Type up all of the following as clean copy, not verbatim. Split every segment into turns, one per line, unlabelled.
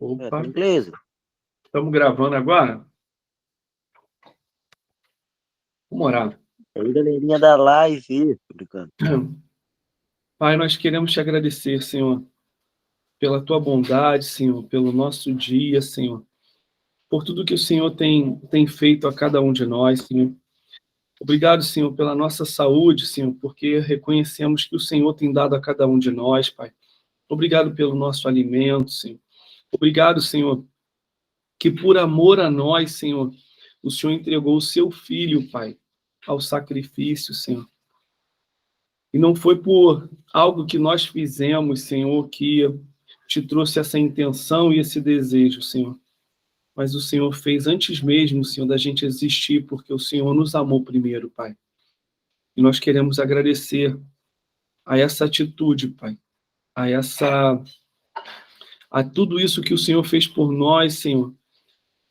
Opa,
Beleza.
estamos gravando agora? Vamos orar.
Aí, galerinha da live. Tô brincando.
Pai, nós queremos te agradecer, Senhor, pela tua bondade, Senhor, pelo nosso dia, Senhor, por tudo que o Senhor tem feito a cada um de nós, Senhor. Obrigado, Senhor, pela nossa saúde, Senhor, porque reconhecemos que o Senhor tem dado a cada um de nós, Pai. Obrigado pelo nosso alimento, Senhor. Obrigado, Senhor, que por amor a nós, Senhor, o Senhor entregou o seu Filho, Pai, ao sacrifício, Senhor. E não foi por algo que nós fizemos, Senhor, que te trouxe essa intenção e esse desejo, Senhor. Mas o Senhor fez antes mesmo, Senhor, da gente existir, porque o Senhor nos amou primeiro, Pai. E nós queremos agradecer a essa atitude, Pai, a tudo isso que o Senhor fez por nós, Senhor.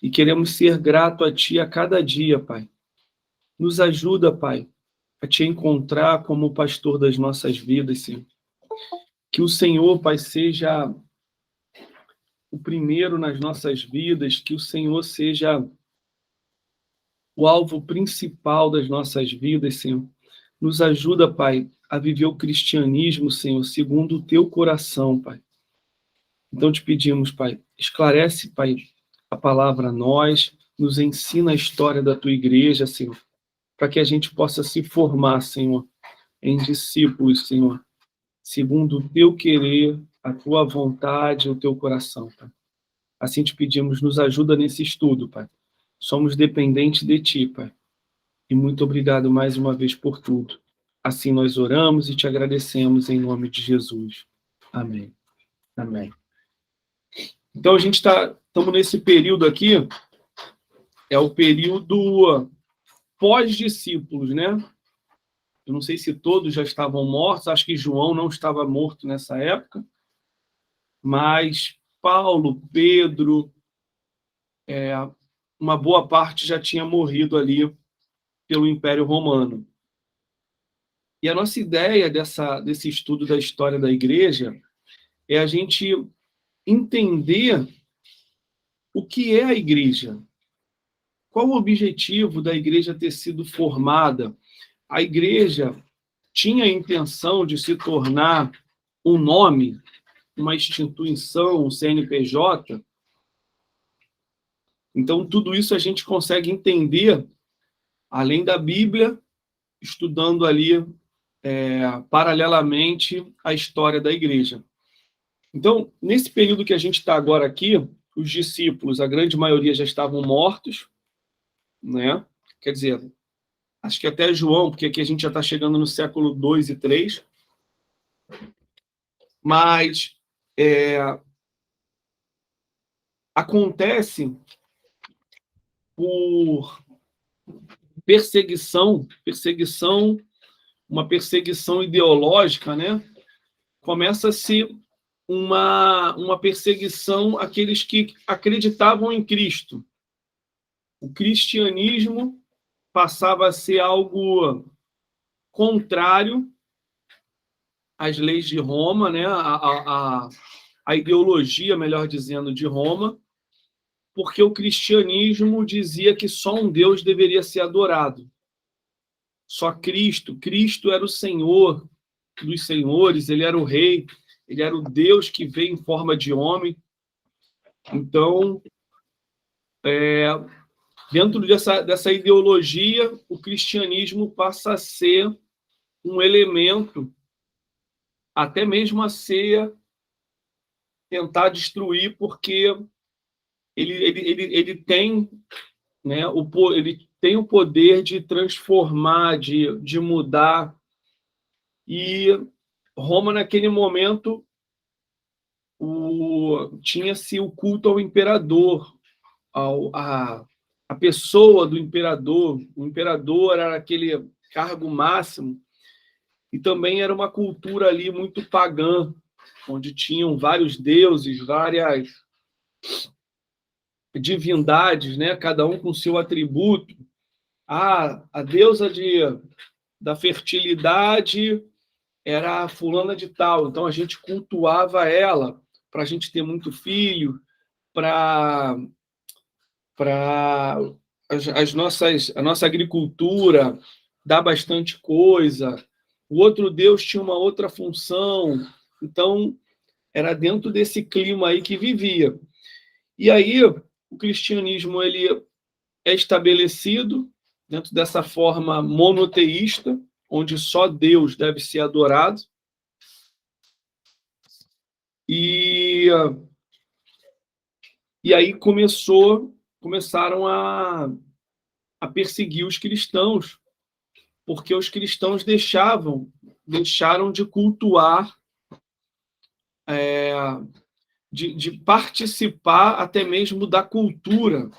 E queremos ser grato a Ti a cada dia, Pai. Nos ajuda, Pai, a Te encontrar como pastor das nossas vidas, Senhor. Que o Senhor, Pai, seja o primeiro nas nossas vidas, que o Senhor seja o alvo principal das nossas vidas, Senhor. Nos ajuda, Pai, a viver o cristianismo, Senhor, segundo o Teu coração, Pai. Então te pedimos, Pai, esclarece, Pai, a palavra a nós, nos ensina a história da Tua igreja, Senhor, para que a gente possa se formar, Senhor, em discípulos, Senhor, segundo o Teu querer, a Tua vontade, o Teu coração, Pai. Assim te pedimos, nos ajuda nesse estudo, Pai. Somos dependentes de Ti, Pai. E muito obrigado mais uma vez por tudo. Assim nós oramos e te agradecemos em nome de Jesus. Amém. Amém. Então a gente estamos nesse período aqui, é o período pós-discípulos, né? Eu não sei se todos já estavam mortos, acho que João não estava morto nessa época, mas Paulo, Pedro, uma boa parte já tinha morrido ali pelo Império Romano. E a nossa ideia desse estudo da história da igreja é a gente entender o que é a igreja. Qual o objetivo da igreja ter sido formada? A igreja tinha a intenção de se tornar um nome, uma instituição, um CNPJ. Então, tudo isso a gente consegue entender, além da Bíblia, estudando ali, paralelamente, a história da igreja. Então, nesse período que a gente está agora aqui, os discípulos, a grande maioria já estavam mortos, né? Quer dizer, acho que até João, porque aqui a gente já está chegando no século 2 e 3. Mas acontece por perseguição, uma perseguição ideológica, né? Começa-se uma perseguição àqueles que acreditavam em Cristo. O cristianismo passava a ser algo contrário às leis de Roma, né? A ideologia, melhor dizendo, de Roma, porque o cristianismo dizia que só um Deus deveria ser adorado. Só Cristo. Cristo era o Senhor dos senhores, ele era o rei, ele era o Deus que veio em forma de homem. Então, dentro dessa ideologia, o cristianismo passa a ser um elemento, até mesmo a ser tentar destruir, porque ele tem, né, ele tem o poder de transformar, de mudar. E Roma, naquele momento, tinha-se o culto ao imperador, a pessoa do imperador. O imperador era aquele cargo máximo, e também era uma cultura ali muito pagã, onde tinham vários deuses, várias divindades, né? Cada um com seu atributo. A deusa da fertilidade era a fulana de tal, então a gente cultuava ela para a gente ter muito filho. para a nossa agricultura, dá bastante coisa. O outro Deus tinha uma outra função. Então, era dentro desse clima aí que vivia. E aí, o cristianismo ele é estabelecido dentro dessa forma monoteísta, onde só Deus deve ser adorado. E aí começaram a perseguir os cristãos, porque os cristãos deixaram de cultuar, de participar até mesmo da cultura,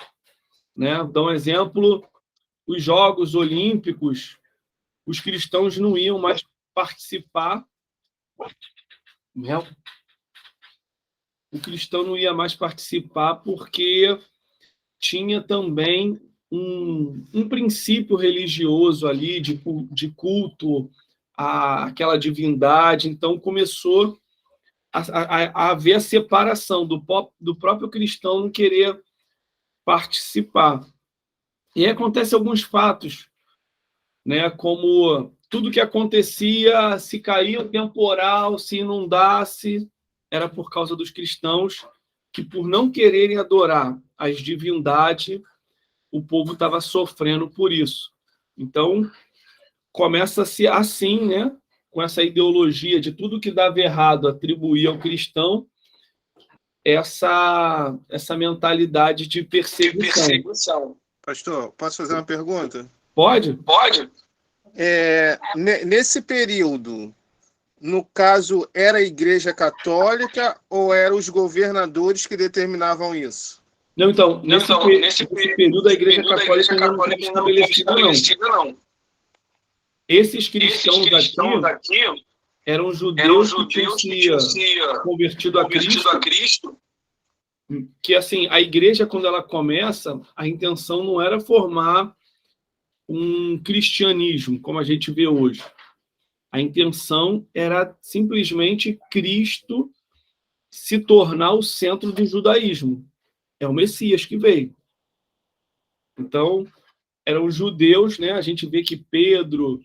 né? Dá um exemplo, os Jogos Olímpicos, os cristãos não iam mais participar, né? O cristão não ia mais participar porque tinha também um princípio religioso ali de culto àquela divindade. Então começou a haver a separação do próprio cristão não querer participar. E aí acontecem alguns fatos, né, como tudo que acontecia, se caía o temporal, se inundasse, era por causa dos cristãos que, por não quererem adorar as divindades, o povo estava sofrendo por isso. Então, começa-se assim, né, com essa ideologia de tudo que dava errado atribuir ao cristão, essa mentalidade de perseguição.
Pastor, posso fazer uma pergunta?
Pode?
Pode. Nesse período, no caso, era a Igreja Católica ou eram os governadores que determinavam isso?
Não, então, nesse período a Igreja Católica ainda não estava estabelecida, não. Esses cristãos daqui eram judeus que tinham se convertido a Cristo, que, assim, a igreja, quando ela começa, a intenção não era formar um cristianismo, como a gente vê hoje. A intenção era simplesmente Cristo se tornar o centro do judaísmo. É o Messias que veio. Então, eram os judeus, né? A gente vê que Pedro,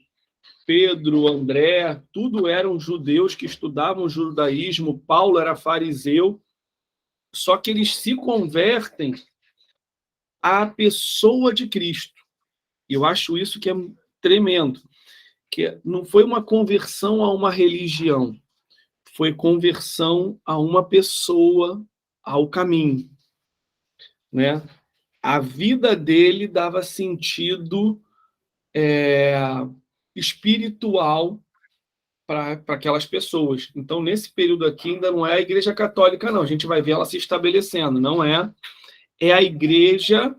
André, tudo eram judeus que estudavam o judaísmo. Paulo era fariseu. Só que eles se convertem à pessoa de Cristo. Eu acho isso que é tremendo. Que não foi uma conversão a uma religião, foi conversão a uma pessoa, ao caminho, né? A vida dele dava sentido espiritual para aquelas pessoas. Então, nesse período aqui, ainda não é a Igreja Católica, não. A gente vai ver ela se estabelecendo. Não é. É a Igreja,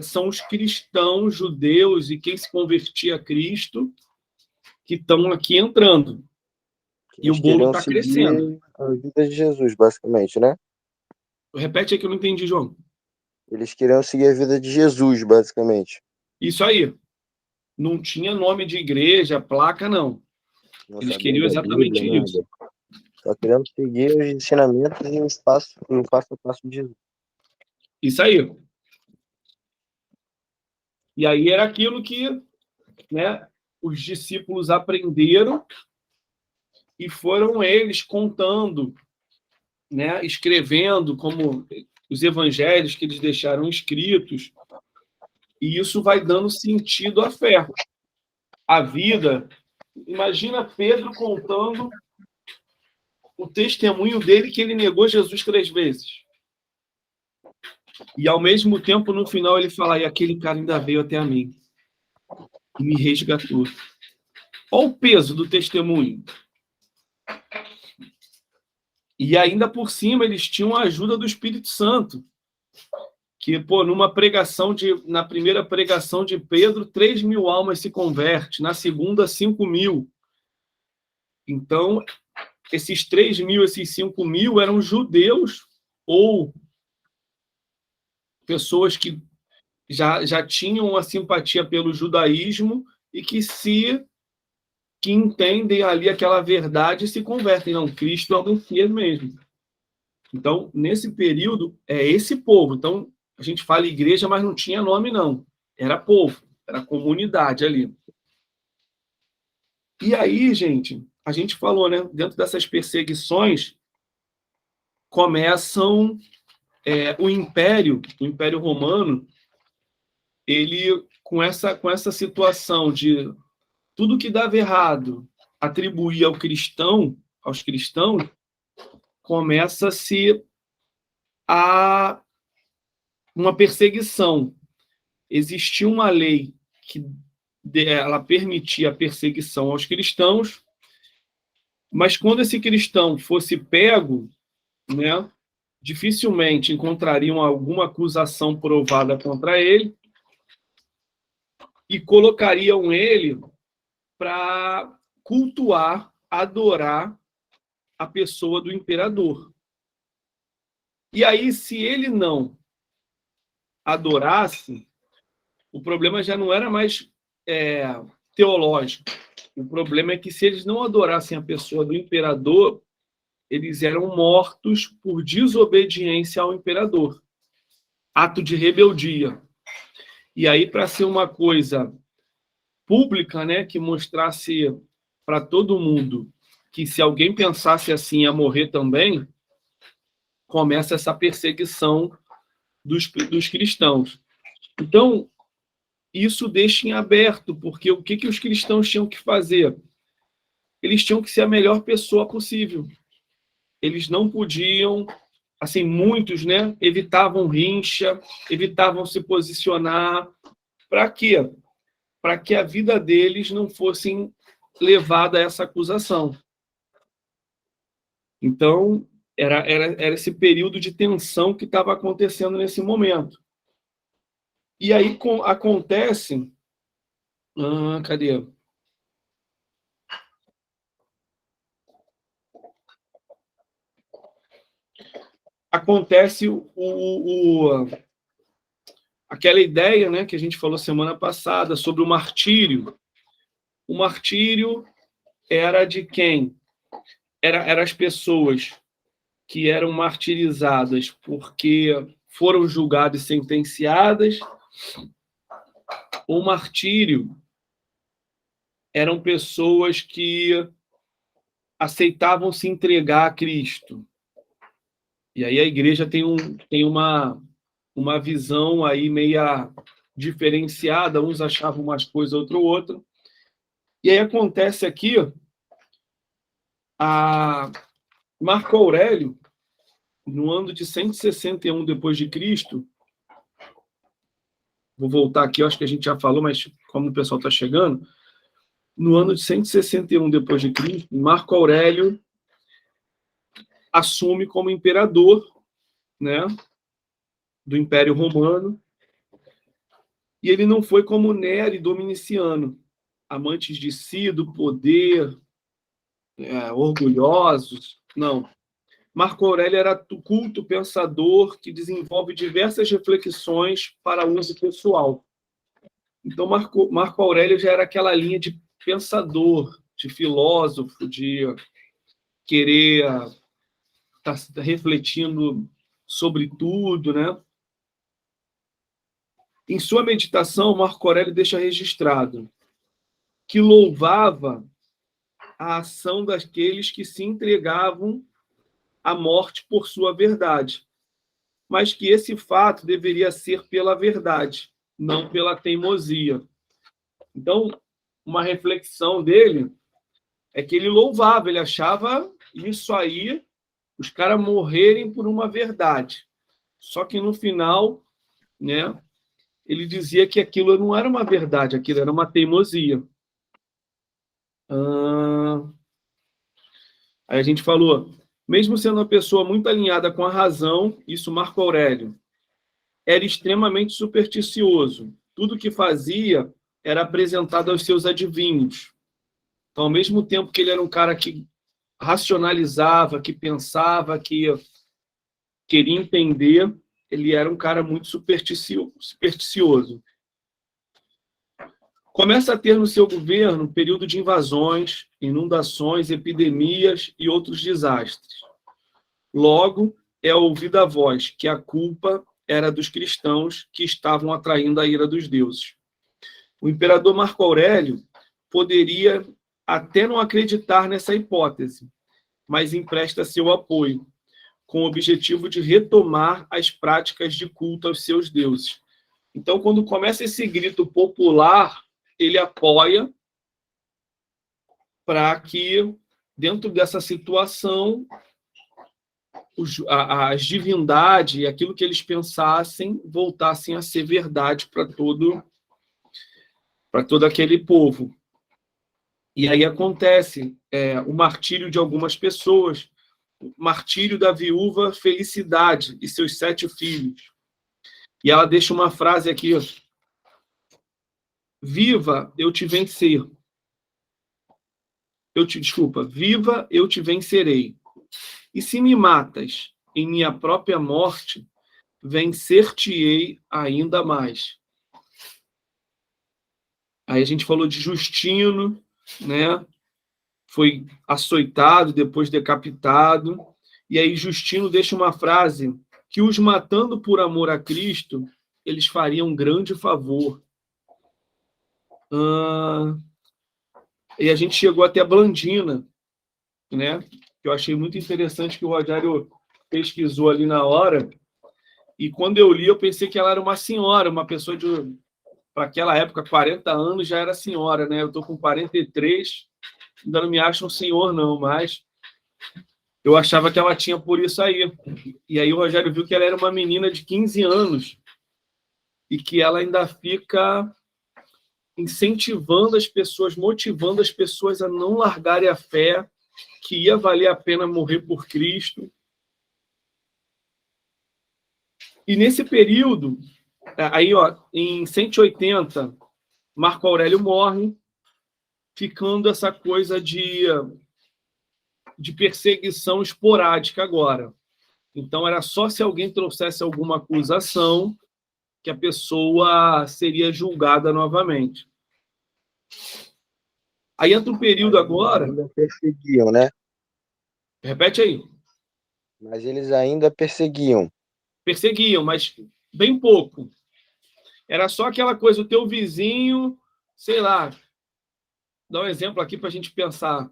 são os cristãos, judeus e quem se convertia a Cristo que estão aqui entrando. E o bolo está crescendo.
A vida de Jesus, basicamente, né?
Repete aí que eu não entendi, João.
Eles queriam seguir a vida de Jesus, basicamente.
Isso aí. Não tinha nome de igreja, placa, não. Eles queriam exatamente isso.
Só querendo seguir os ensinamentos e o passo a passo de Jesus.
Isso aí. E aí era aquilo que, né, os discípulos aprenderam e foram eles contando, né, escrevendo, como os evangelhos que eles deixaram escritos, e isso vai dando sentido à fé. A vida, imagina Pedro contando o testemunho dele que ele negou Jesus 3 vezes. E, ao mesmo tempo, no final, ele fala, e aquele cara ainda veio até a mim e me resgatou. Olha o peso do testemunho. E ainda por cima, eles tinham a ajuda do Espírito Santo. Que, na primeira pregação de Pedro, 3.000 almas se convertem. Na segunda, 5.000. Então, esses 3.000, esses 5.000 eram judeus ou pessoas que já tinham uma simpatia pelo judaísmo e que entendem ali aquela verdade e se convertem. Não, Cristo é o Messias mesmo. Então, nesse período, é esse povo. Então, a gente fala igreja, mas não tinha nome, não. Era povo, era comunidade ali. E aí, gente, a gente falou, né? Dentro dessas perseguições, começam o Império Romano, ele, com essa situação de tudo que dava errado, atribuir aos cristãos, começa-se a uma perseguição. Existia uma lei que ela permitia a perseguição aos cristãos, mas quando esse cristão fosse pego, né, dificilmente encontrariam alguma acusação provada contra ele e colocariam ele para cultuar, adorar a pessoa do imperador. E aí, se ele não adorasse, o problema já não era mais teológico. O problema é que, se eles não adorassem a pessoa do imperador, eles eram mortos por desobediência ao imperador. Ato de rebeldia. E aí, para ser uma coisa pública, né, que mostrasse para todo mundo que, se alguém pensasse assim, ia morrer também, começa essa perseguição dos cristãos. Então, isso deixa em aberto, porque o que os cristãos tinham que fazer? Eles tinham que ser a melhor pessoa possível. Eles não podiam, assim, muitos, né, evitavam rincha, evitavam se posicionar. Para quê? Para que a vida deles não fosse levada a essa acusação. Então, era esse período de tensão que estava acontecendo nesse momento. E aí acontece... cadê? Acontece aquela ideia, né, que a gente falou semana passada sobre o martírio. O martírio era de quem? Era as pessoas que eram martirizadas porque foram julgadas e sentenciadas. O martírio eram pessoas que aceitavam se entregar a Cristo. E aí a igreja tem uma visão aí meia diferenciada, uns achavam umas coisas, outro outra. E aí acontece aqui, a Marco Aurélio, no ano de 161 depois de Cristo, vou voltar aqui, eu acho que a gente já falou, mas como o pessoal está chegando, no ano de 161 depois de Cristo, Marco Aurélio assume como imperador, né, do Império Romano, e ele não foi como Nero e Dominiciano, amantes de si, do poder, orgulhosos. Não. Marco Aurélio era culto pensador que desenvolve diversas reflexões para uso pessoal. Então, Marco Aurélio já era aquela linha de pensador, de filósofo, de querer estar refletindo sobre tudo, né? Em sua meditação, Marco Aurélio deixa registrado que louvava a ação daqueles que se entregavam à morte por sua verdade, mas que esse fato deveria ser pela verdade, não pela teimosia. Então, uma reflexão dele é que ele louvava, ele achava isso aí, os caras morrerem por uma verdade. Só que no final, né, ele dizia que aquilo não era uma verdade, aquilo era uma teimosia. Aí a gente falou, mesmo sendo uma pessoa muito alinhada com a razão, isso Marco Aurélio, era extremamente supersticioso. Tudo que fazia era apresentado aos seus adivinhos. Então, ao mesmo tempo que ele era um cara que racionalizava, que pensava, que queria entender, ele era um cara muito supersticioso. Começa a ter no seu governo um período de invasões, inundações, epidemias e outros desastres. Logo, é ouvida a voz que a culpa era dos cristãos que estavam atraindo a ira dos deuses. O imperador Marco Aurélio poderia até não acreditar nessa hipótese, mas empresta seu apoio, com o objetivo de retomar as práticas de culto aos seus deuses. Então, quando começa esse grito popular, ele apoia para que, dentro dessa situação, as divindades, aquilo que eles pensassem, voltassem a ser verdade para todo aquele povo. E aí acontece o martírio de algumas pessoas, o martírio da viúva Felicidade e seus 7 filhos. E ela deixa uma frase aqui: viva, eu te vencer. Viva, eu te vencerei. E se me matas em minha própria morte, vencer-te-ei ainda mais. Aí a gente falou de Justino, né? Foi açoitado, depois decapitado. E aí Justino deixa uma frase que os matando por amor a Cristo, eles fariam um grande favor. E a gente chegou até Blandina, né? Que eu achei muito interessante, que o Rogério pesquisou ali na hora. E quando eu li, eu pensei que ela era uma senhora, uma pessoa de, para aquela época, 40 anos, já era senhora, né? Eu estou com 43, ainda não me acho um senhor, não, mas eu achava que ela tinha por isso aí. E aí o Rogério viu que ela era uma menina de 15 anos e que ela ainda fica incentivando as pessoas, motivando as pessoas a não largarem a fé, que ia valer a pena morrer por Cristo. E nesse período, aí, em 180, Marco Aurélio morre, ficando essa coisa de perseguição esporádica agora. Então, era só se alguém trouxesse alguma acusação que a pessoa seria julgada novamente. Aí entra um período agora...
Ainda perseguiam, né?
Repete aí.
Mas eles ainda perseguiam.
Perseguiam, mas bem pouco. Era só aquela coisa, o teu vizinho, sei lá, dá um exemplo aqui para a gente pensar.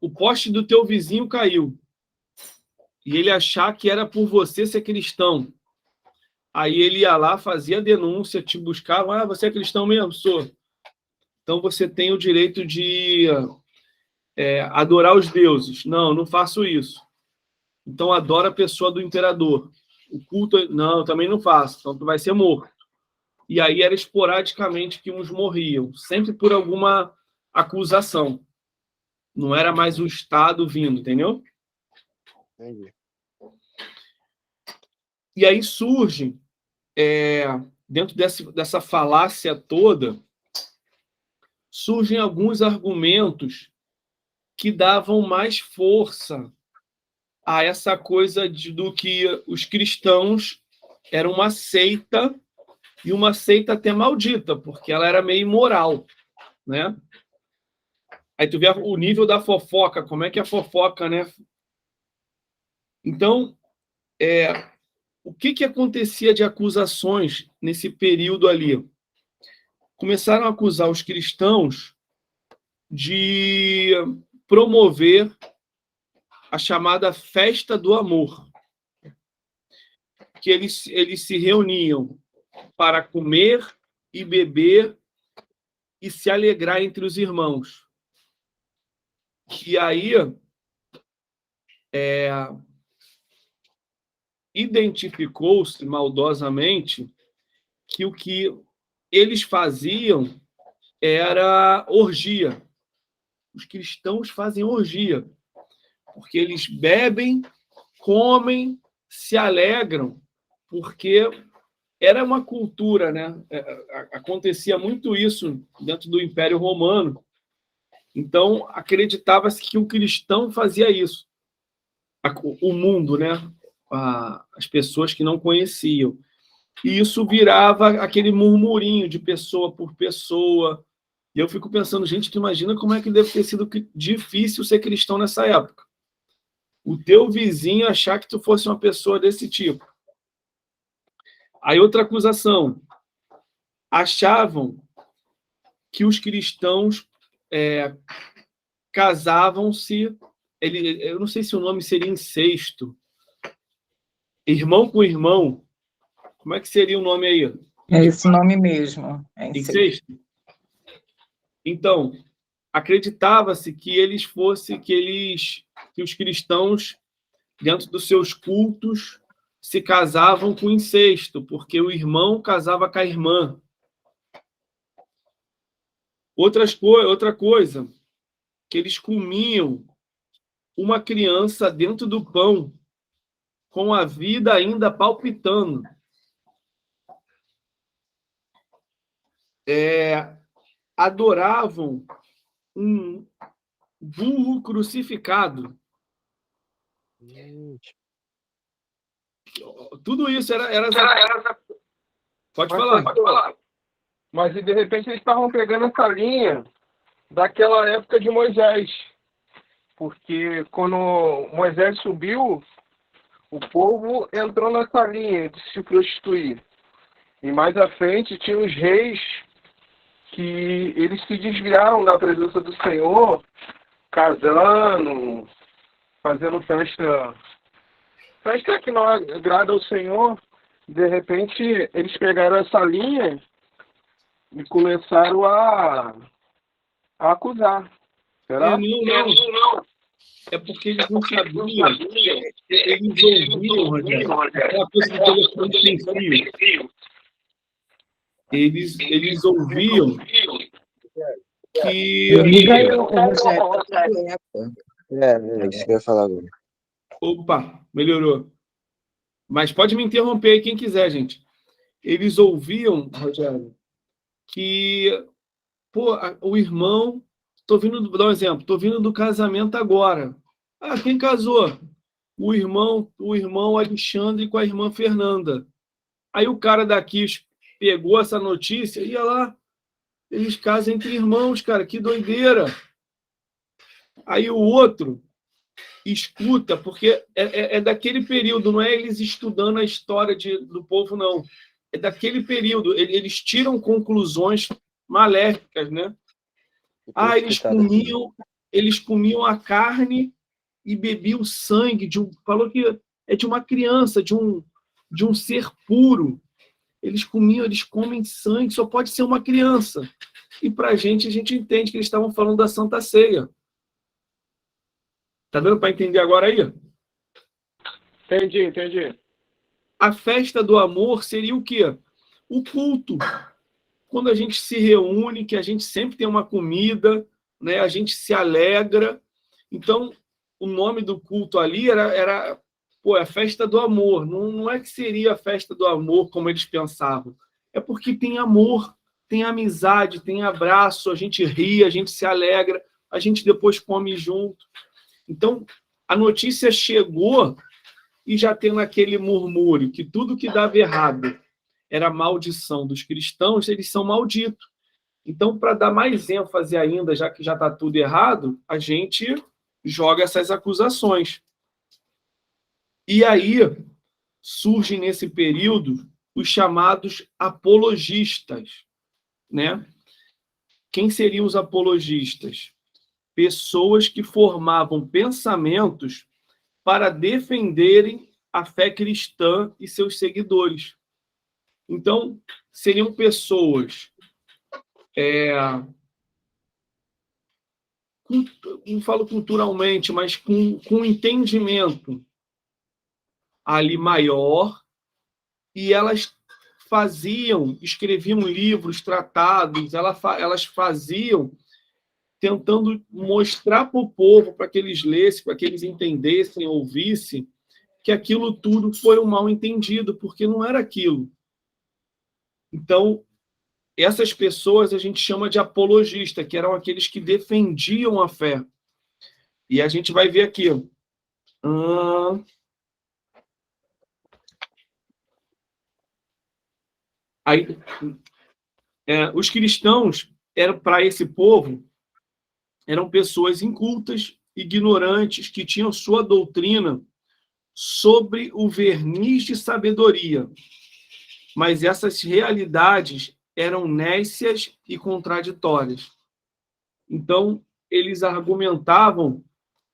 O poste do teu vizinho caiu. E ele achar que era por você ser cristão. Aí ele ia lá, fazia a denúncia, te buscava. Você é cristão mesmo? Sou. Então você tem o direito de adorar os deuses. Não, não faço isso. Então adora a pessoa do imperador. O culto, não, também não faço. Então tu vai ser morto. E aí era esporadicamente que uns morriam, sempre por alguma acusação. Não era mais o Estado vindo, entendeu?
Entendi.
E aí surge, dentro dessa falácia toda, surgem alguns argumentos que davam mais força a essa coisa do que os cristãos eram uma seita, e uma seita até maldita, porque ela era meio imoral, né? Aí tu vê o nível da fofoca, como é que é a fofoca, né? Então, o que acontecia de acusações nesse período ali? Começaram a acusar os cristãos de promover a chamada festa do amor, que eles se reuniam para comer e beber e se alegrar entre os irmãos. E aí identificou-se maldosamente que o que eles faziam era orgia. Os cristãos fazem orgia, porque eles bebem, comem, se alegram, porque era uma cultura, né? Acontecia muito isso dentro do Império Romano. Então, acreditava-se que o cristão fazia isso. O mundo, né? As pessoas que não conheciam. E isso virava aquele murmurinho de pessoa por pessoa. E eu fico pensando, gente, tu imagina como é que deve ter sido difícil ser cristão nessa época. o teu vizinho achar que tu fosse uma pessoa desse tipo. Aí outra acusação. Achavam que os cristãos casavam-se, eu não sei se o nome seria incesto, irmão com irmão, como é que seria o nome aí?
É esse nome mesmo. É incesto.
Incesto? Então, acreditava-se que que os cristãos, dentro dos seus cultos, se casavam com incesto, porque o irmão casava com a irmã. Outra coisa, que eles comiam uma criança dentro do pão, com a vida ainda palpitando. Adoravam um burro crucificado. Tudo isso era... Pode falar.
Mas de repente eles estavam pegando essa linha daquela época de Moisés. Porque quando Moisés subiu, o povo entrou nessa linha de se prostituir. E mais à frente tinha os reis que eles se desviaram da presença do Senhor, casando, fazendo festa que não agrada ao Senhor. De repente eles pegaram essa linha e começaram a acusar. Será?
Não. É porque eles não sabiam. Eles ouviam, Rogério, aquela coisa do telefone sem fio. Eles ouviam que...
Liga aí, Rogério.
Isso que eu ia falar agora.
Opa, melhorou. Mas pode me interromper aí quem quiser, gente. Eles ouviam, Rogério, que o irmão... Vou dar um exemplo. Estou vindo do casamento agora. Quem casou? O irmão Alexandre com a irmã Fernanda. Aí o cara daqui pegou essa notícia e ia lá. Eles casam entre irmãos, cara. Que doideira. Aí o outro escuta, porque é daquele período, não é eles estudando a história do povo, não. É daquele período. Eles tiram conclusões maléficas, né? Eles comiam a carne e bebiam o sangue falou que é de uma criança, de um ser puro. Eles comem sangue, só pode ser uma criança. E a gente entende que eles estavam falando da Santa Ceia. Tá dando para entender agora aí?
Entendi.
A festa do amor seria o quê? O culto. Quando a gente se reúne, que a gente sempre tem uma comida, né? A gente se alegra. Então, o nome do culto ali era a festa do amor. Não é que seria a festa do amor como eles pensavam. É porque tem amor, tem amizade, tem abraço, a gente ri, a gente se alegra, a gente depois come junto. Então, a notícia chegou e já tem aquele murmúrio que tudo que dava errado era maldição dos cristãos, eles são malditos. Então, para dar mais ênfase ainda, já que já está tudo errado, a gente joga essas acusações. E aí surgem nesse período os chamados apologistas, né? Quem seriam os apologistas? Pessoas que formavam pensamentos para defenderem a fé cristã e seus seguidores. Então, seriam pessoas, não falo culturalmente, mas com entendimento ali maior, e elas escreviam livros, tratados, elas faziam tentando mostrar para o povo, para que eles lessem, para que eles entendessem, ouvissem, que aquilo tudo foi um mal entendido, porque não era aquilo. Então, essas pessoas a gente chama de apologista, que eram aqueles que defendiam a fé. E a gente vai ver aqui. Os cristãos, para esse povo, eram pessoas incultas ignorantes que tinham sua doutrina sobre o verniz de sabedoria, mas essas realidades eram nécias e contraditórias. Então, eles argumentavam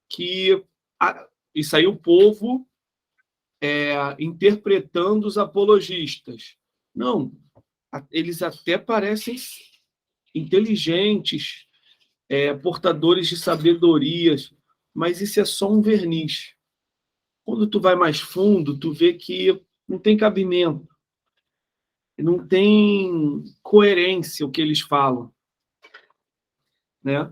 que... E saiu o povo interpretando os apologistas. Não, eles até parecem inteligentes, portadores de sabedorias, mas isso é só um verniz. Quando tu vai mais fundo, tu vê que não tem cabimento, não tem coerência o que eles falam, né?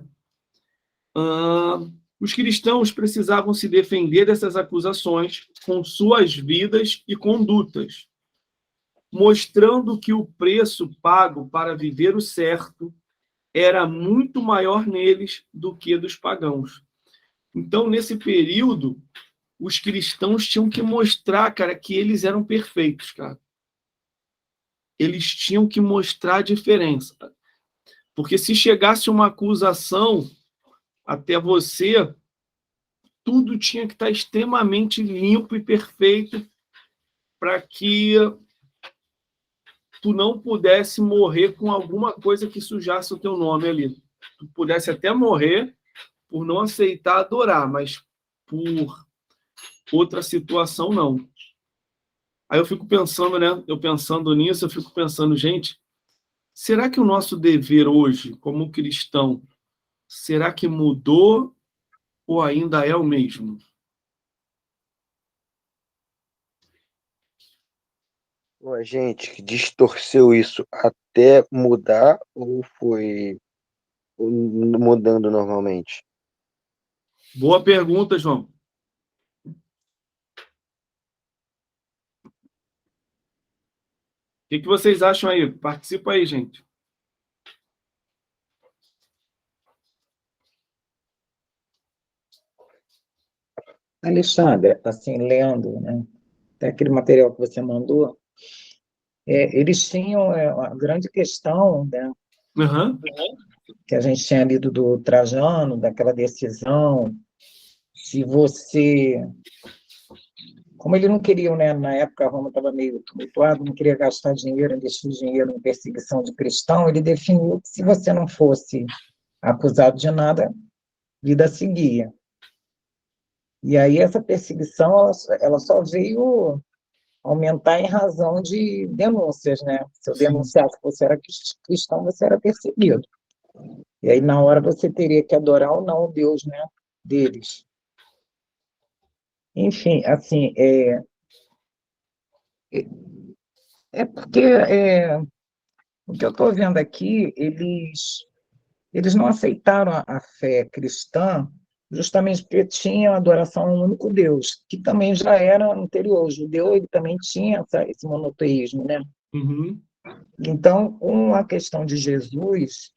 Os cristãos precisavam se defender dessas acusações com suas vidas e condutas, mostrando que o preço pago para viver o certo era muito maior neles do que dos pagãos. Então, nesse período, os cristãos tinham que mostrar, cara, que eles eram perfeitos, cara. Eles tinham que mostrar a diferença. Porque se chegasse uma acusação até você, tudo tinha que estar extremamente limpo e perfeito para que tu não pudesse morrer com alguma coisa que sujasse o teu nome ali. Tu pudesse até morrer por não aceitar adorar, mas por outra situação, não. Aí eu fico pensando, né? Eu pensando nisso, eu fico pensando, gente, será que o nosso dever hoje, como cristão, será que mudou ou ainda é o mesmo?
A gente distorceu isso até mudar ou foi mudando normalmente?
Boa pergunta, João. O que vocês acham aí? Participa aí, gente.
Alexandre, assim, lendo, né, até aquele material que você mandou, eles tinham a grande questão, né,
Uhum.
que a gente tinha lido do Trajano, daquela decisão, se você... Como ele não queria, né, na época a Roma estava meio tumultuada, não queria gastar dinheiro, investir dinheiro em perseguição de cristão, ele definiu que se você não fosse acusado de nada, vida seguia. E aí essa perseguição ela só veio aumentar em razão de denúncias, né? Se eu denunciasse que você era cristão, você era perseguido. E aí, na hora, você teria que adorar ou não o Deus, né, deles. Enfim, assim, porque o que eu estou vendo aqui, eles não aceitaram a fé cristã justamente porque tinham adoração a um único Deus, que também já era anterior. O judeu ele também tinha esse monoteísmo, né?
Uhum.
Então, com a questão de Jesus,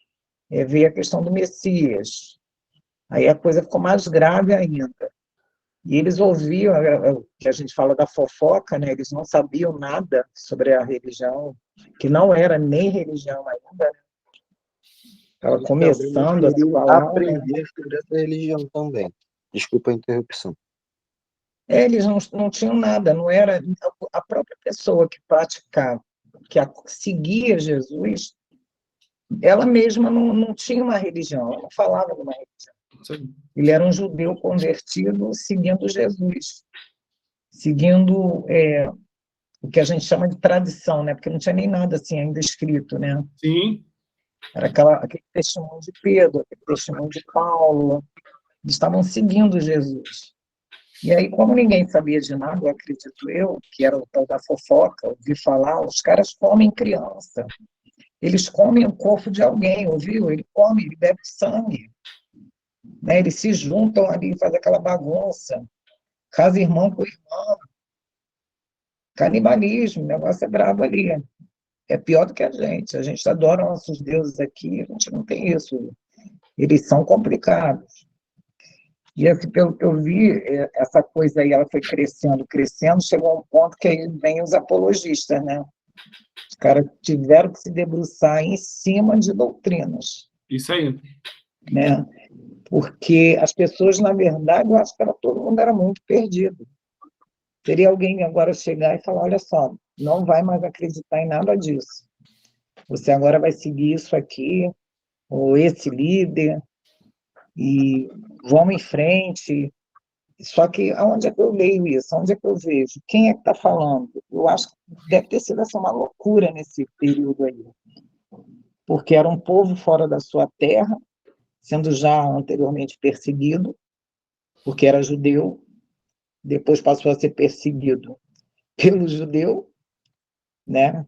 veio a questão do Messias. Aí a coisa ficou mais grave ainda. E eles ouviam, que a gente fala da fofoca, né? Eles não sabiam nada sobre a religião, que não era nem religião ainda, né? Estava começando a se falar,
aprender sobre essa religião também. Desculpa a interrupção.
Eles não tinham nada, não era a própria pessoa que praticava, que seguia Jesus, ela mesma não tinha uma religião, ela não falava de uma religião.
Sim.
Ele era um judeu convertido seguindo Jesus, seguindo o que a gente chama de tradição, né? Porque não tinha nem nada assim ainda escrito, né?
Sim.
Era aquele testemunho de Pedro, aquele testemunho de Paulo, eles estavam seguindo Jesus. E aí, como ninguém sabia de nada, eu acredito eu, que era o tal da fofoca, ouvi falar, os caras comem criança. Eles comem o corpo de alguém, ouviu? Ele come, ele bebe sangue. Né? Eles se juntam ali, fazem aquela bagunça. Casa irmão com irmão. Canibalismo, o negócio é brabo ali. É pior do que a gente. A gente adora nossos deuses aqui, a gente não tem isso. Eles são complicados. E assim, pelo que eu vi, essa coisa aí, ela foi crescendo, chegou a um ponto que aí vem os apologistas, né? Os caras tiveram que se debruçar em cima de doutrinas.
Isso aí.
Né? porque as pessoas, na verdade, eu acho que todo mundo era muito perdido. Teria alguém agora chegar e falar, olha só, não vai mais acreditar em nada disso. Você agora vai seguir isso aqui, ou esse líder, e vamos em frente. Só que aonde é que eu leio isso? Aonde é que eu vejo? Quem é que está falando? Eu acho que deve ter sido uma loucura nesse período aí, porque era um povo fora da sua terra, sendo já anteriormente perseguido, porque era judeu, depois passou a ser perseguido pelo judeu, né?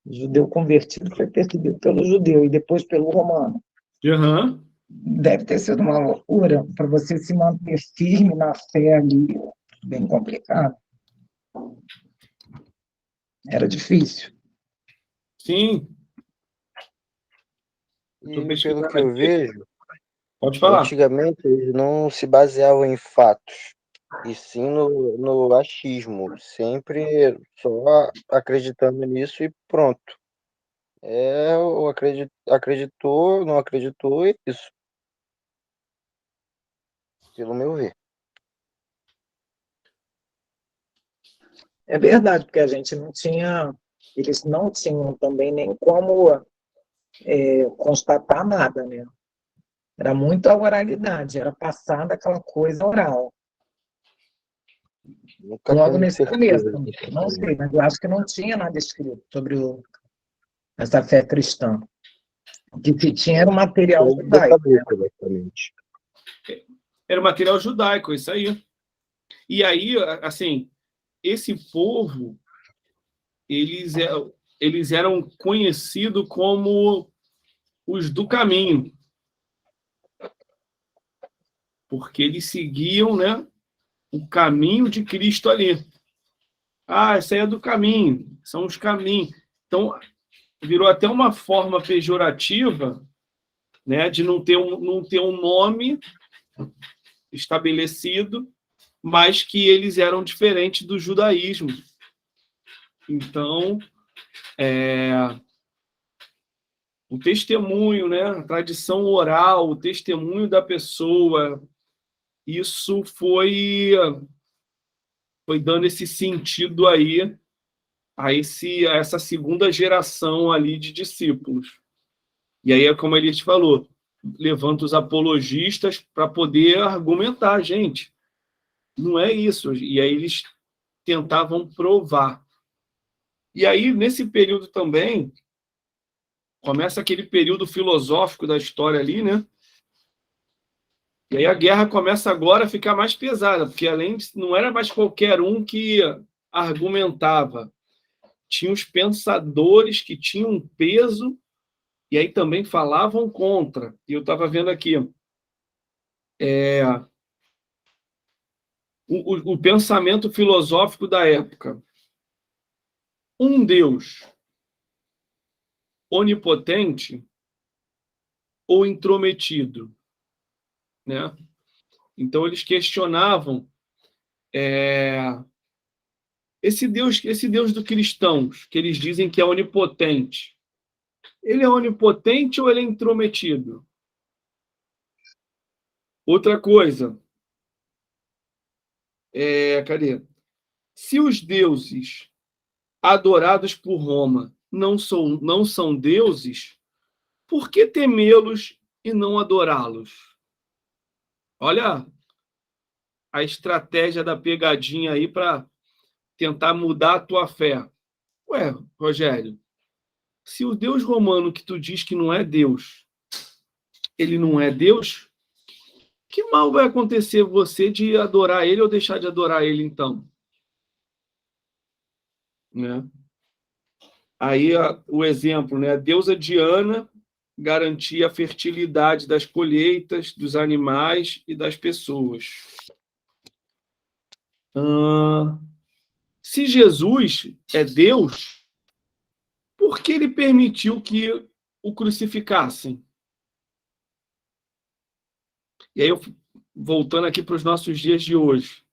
O judeu convertido foi perseguido pelo judeu e depois pelo romano.
Aham.
Deve ter sido uma loucura para você se manter firme na fé ali, bem complicado. Era difícil.
Sim. Eu tô
E pelo
pesquisando
que eu
aqui.
vejo,
Pode falar.
antigamente eles não se baseavam em fatos, e sim no achismo, sempre só acreditando nisso e pronto. Acreditou, não acreditou, é isso, pelo meu ver.
É verdade, porque a gente não tinha, eles não tinham também nem como constatar nada, né? Era muita oralidade, era passada aquela coisa oral.
Nunca
Logo
teve
nesse começo,
certeza.
não sei, mas eu acho que não tinha nada escrito sobre essa fé cristã. O que se tinha era o material
Só boca a
judaico.
boca, basicamente.
Era o material judaico, isso aí. E aí, assim, esse povo, eles, eles eram conhecidos como os do caminho, porque eles seguiam, né, o caminho de Cristo ali. Ah, esse aí é do caminho, são os caminhos. Então, virou até uma forma pejorativa, né, de não ter um nome estabelecido, mas que eles eram diferentes do judaísmo. Então, o testemunho, né, a tradição oral, o testemunho da pessoa, isso foi dando esse sentido aí a essa segunda geração ali de discípulos. E aí é como ele te falou, levanta os apologistas para poder argumentar, gente. Não é isso. E aí eles tentavam provar. E aí, nesse período também, começa aquele período filosófico da história ali, né? E aí a guerra começa agora a ficar mais pesada, porque além de, não era mais qualquer um que argumentava. Tinha os pensadores que tinham peso e aí também falavam contra. E eu estava vendo aqui, o pensamento filosófico da época. Um Deus onipotente ou intrometido, né? Então eles questionavam esse Deus dos cristãos, que eles dizem que é onipotente. Ele é onipotente ou ele é intrometido? Outra coisa, cadê? Se os deuses adorados por Roma não são deuses, por que temê-los e não adorá-los? Olha a estratégia da pegadinha aí para tentar mudar a tua fé. Ué, Rogério, se o Deus romano que tu diz que não é Deus, ele não é Deus, que mal vai acontecer você de adorar ele ou deixar de adorar ele, então? Né? Aí o exemplo, né? A deusa Diana garantia a fertilidade das colheitas, dos animais e das pessoas. Se Jesus é Deus, por que ele permitiu que o crucificassem? E aí, voltando aqui para os nossos dias de hoje,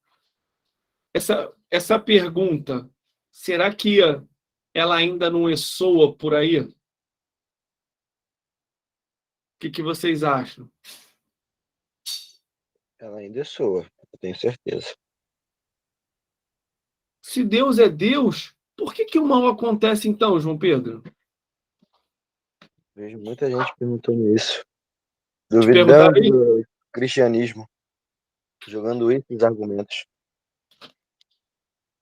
essa pergunta, será que ela ainda não ressoa por aí? O que vocês acham?
Ela ainda soa, eu tenho certeza.
Se Deus é Deus, por que que o mal acontece então, João Pedro?
Vejo muita gente perguntando isso,
Te perguntaram
duvidando
isso?
do cristianismo, jogando esses argumentos.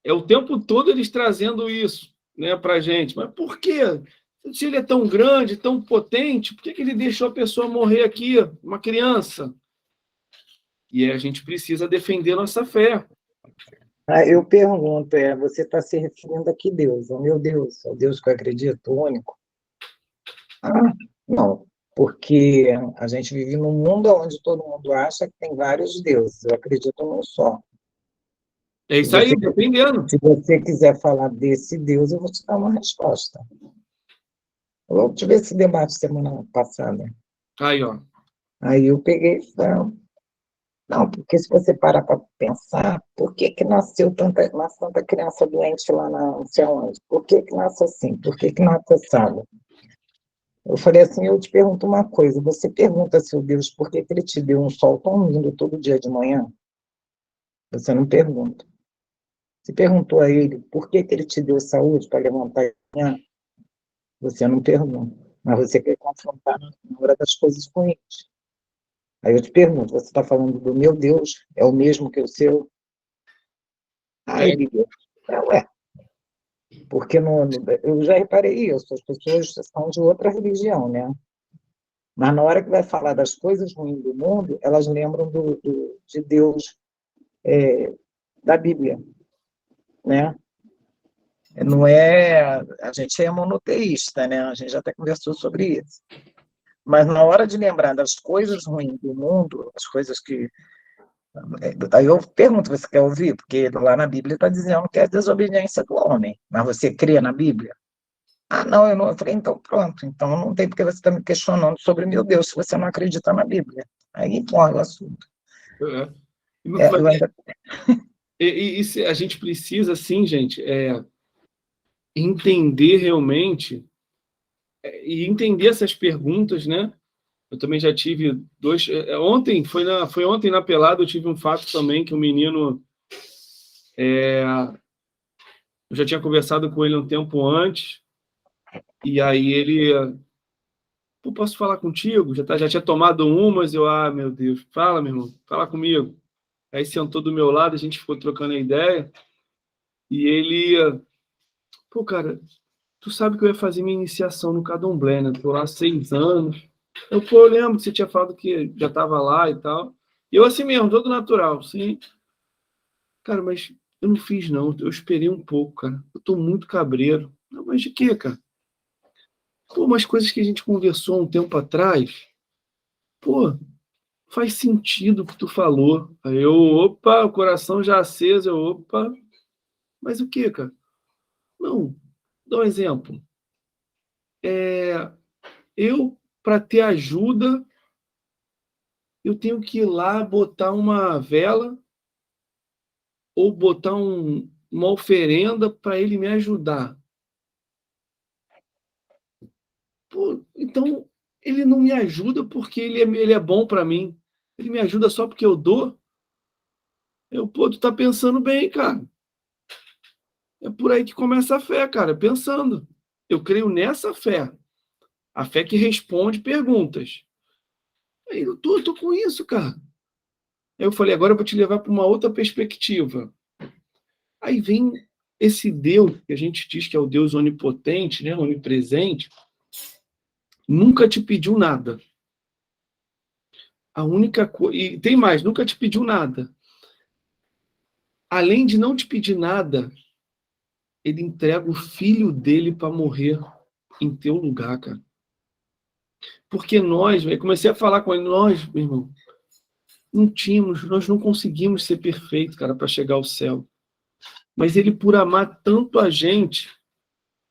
É o tempo todo eles trazendo isso, né, pra gente. Mas por quê? Se ele é tão grande, tão potente, por que que ele deixou a pessoa morrer aqui, uma criança? E a gente precisa defender nossa fé.
Eu pergunto, você está se referindo a que Deus? Ao meu Deus, ao Deus que eu acredito, o único? Ah, não, porque a gente vive num mundo onde todo mundo acha que tem vários deuses. Eu acredito num só.
É
Se
isso aí,
você,
defendendo.
se você quiser falar desse Deus, eu vou te dar uma resposta. Eu tive esse debate semana passada.
Aí, ó.
Aí eu peguei e falei, não, porque se você parar para pensar, por que que nasce tanta criança doente lá na não sei onde? Por que que nasce assim? Por que que nasce assado? Eu falei assim, eu te pergunto uma coisa, você pergunta a seu Deus por que que ele te deu um sol tão lindo todo dia de manhã? Você não pergunta. Você perguntou a ele por que que ele te deu saúde para levantar de manhã? Você não pergunta. Mas você quer confrontar na hora das coisas ruins. Aí eu te pergunto, você está falando do meu Deus, é o mesmo que o seu?
É,
Aí ele deu, ué, porque eu já reparei isso, as pessoas são de outra religião, né? Mas na hora que vai falar das coisas ruins do mundo, elas lembram de Deus da Bíblia, né? Não é, a gente é monoteísta, né? A gente já até conversou sobre isso. Mas na hora de lembrar das coisas ruins do mundo, as coisas que... Aí eu pergunto, você quer ouvir? Porque lá na Bíblia está dizendo que é a desobediência do homem. Mas você crê na Bíblia? Ah, não, eu não. Eu falei, então pronto. Então não tem porque você está me questionando sobre meu Deus, se você não acredita na Bíblia. Aí morre o assunto.
é.
Eu ainda...
A gente precisa, assim, gente, entender realmente e entender essas perguntas, né? Eu também já tive dois. Foi ontem na pelada, eu tive um fato também que o menino. Eu já tinha conversado com ele um tempo antes, e aí ele. Pô, posso falar contigo? Já tinha tomado umas, meu Deus, fala, meu irmão, fala comigo. Aí sentou do meu lado, a gente ficou trocando a ideia, e ele. Pô, cara, tu sabe que eu ia fazer minha iniciação no Candomblé, né? Tô lá há 6 anos. Eu lembro que você tinha falado que já estava lá e tal. E eu assim mesmo, todo natural, sim. Cara, mas eu não fiz, não. Eu esperei um pouco, cara. Eu tô muito cabreiro. Não, mas de quê, cara? Pô, umas coisas que a gente conversou um tempo atrás, pô, faz sentido o que tu falou. Aí opa, o coração já aceso, opa. Mas o quê, cara? Não, dá um exemplo. Eu, para ter ajuda, eu tenho que ir lá botar uma vela ou botar uma oferenda para ele me ajudar. Pô, então, ele não me ajuda porque ele é bom para mim. Ele me ajuda só porque eu dou. Pô, tu tá pensando bem, cara. É por aí que começa a fé, cara, pensando. Eu creio nessa fé. A fé que responde perguntas. Aí eu tô com isso, cara. Aí eu falei, agora eu vou te levar para uma outra perspectiva. Aí vem esse Deus, que a gente diz que é o Deus onipotente, né, onipresente, nunca te pediu nada. A única coisa. E tem mais, nunca te pediu nada. Além de não te pedir nada, ele entrega o filho dele para morrer em teu lugar, cara. Porque eu comecei a falar com ele, nós, meu irmão, nós não conseguimos ser perfeitos, cara, para chegar ao céu. Mas ele, por amar tanto a gente,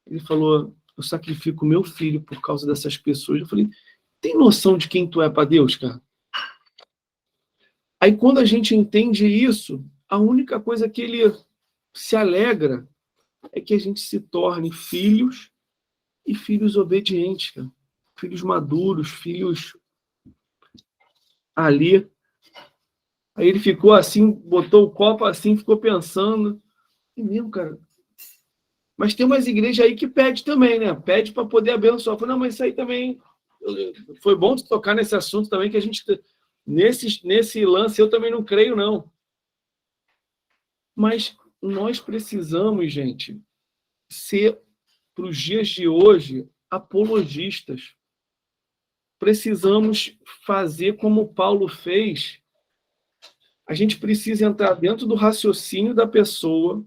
ele falou, eu sacrifico meu filho por causa dessas pessoas. Eu falei, tem noção de quem tu é para Deus, cara? Aí quando a gente entende isso, a única coisa que ele se alegra é que a gente se torne filhos e filhos obedientes, cara. Filhos maduros, filhos ali Aí ele ficou assim, botou o copo assim, ficou pensando. É mesmo, cara. Mas tem umas igrejas aí que pede também, né? Pede para poder abençoar. Eu falei, não, mas isso aí também... Foi bom tu tocar nesse assunto também, que a gente... Nesse lance eu também não creio, não. Mas nós precisamos, gente, ser, para os dias de hoje, apologistas. Precisamos fazer como Paulo fez. A gente precisa entrar dentro do raciocínio da pessoa,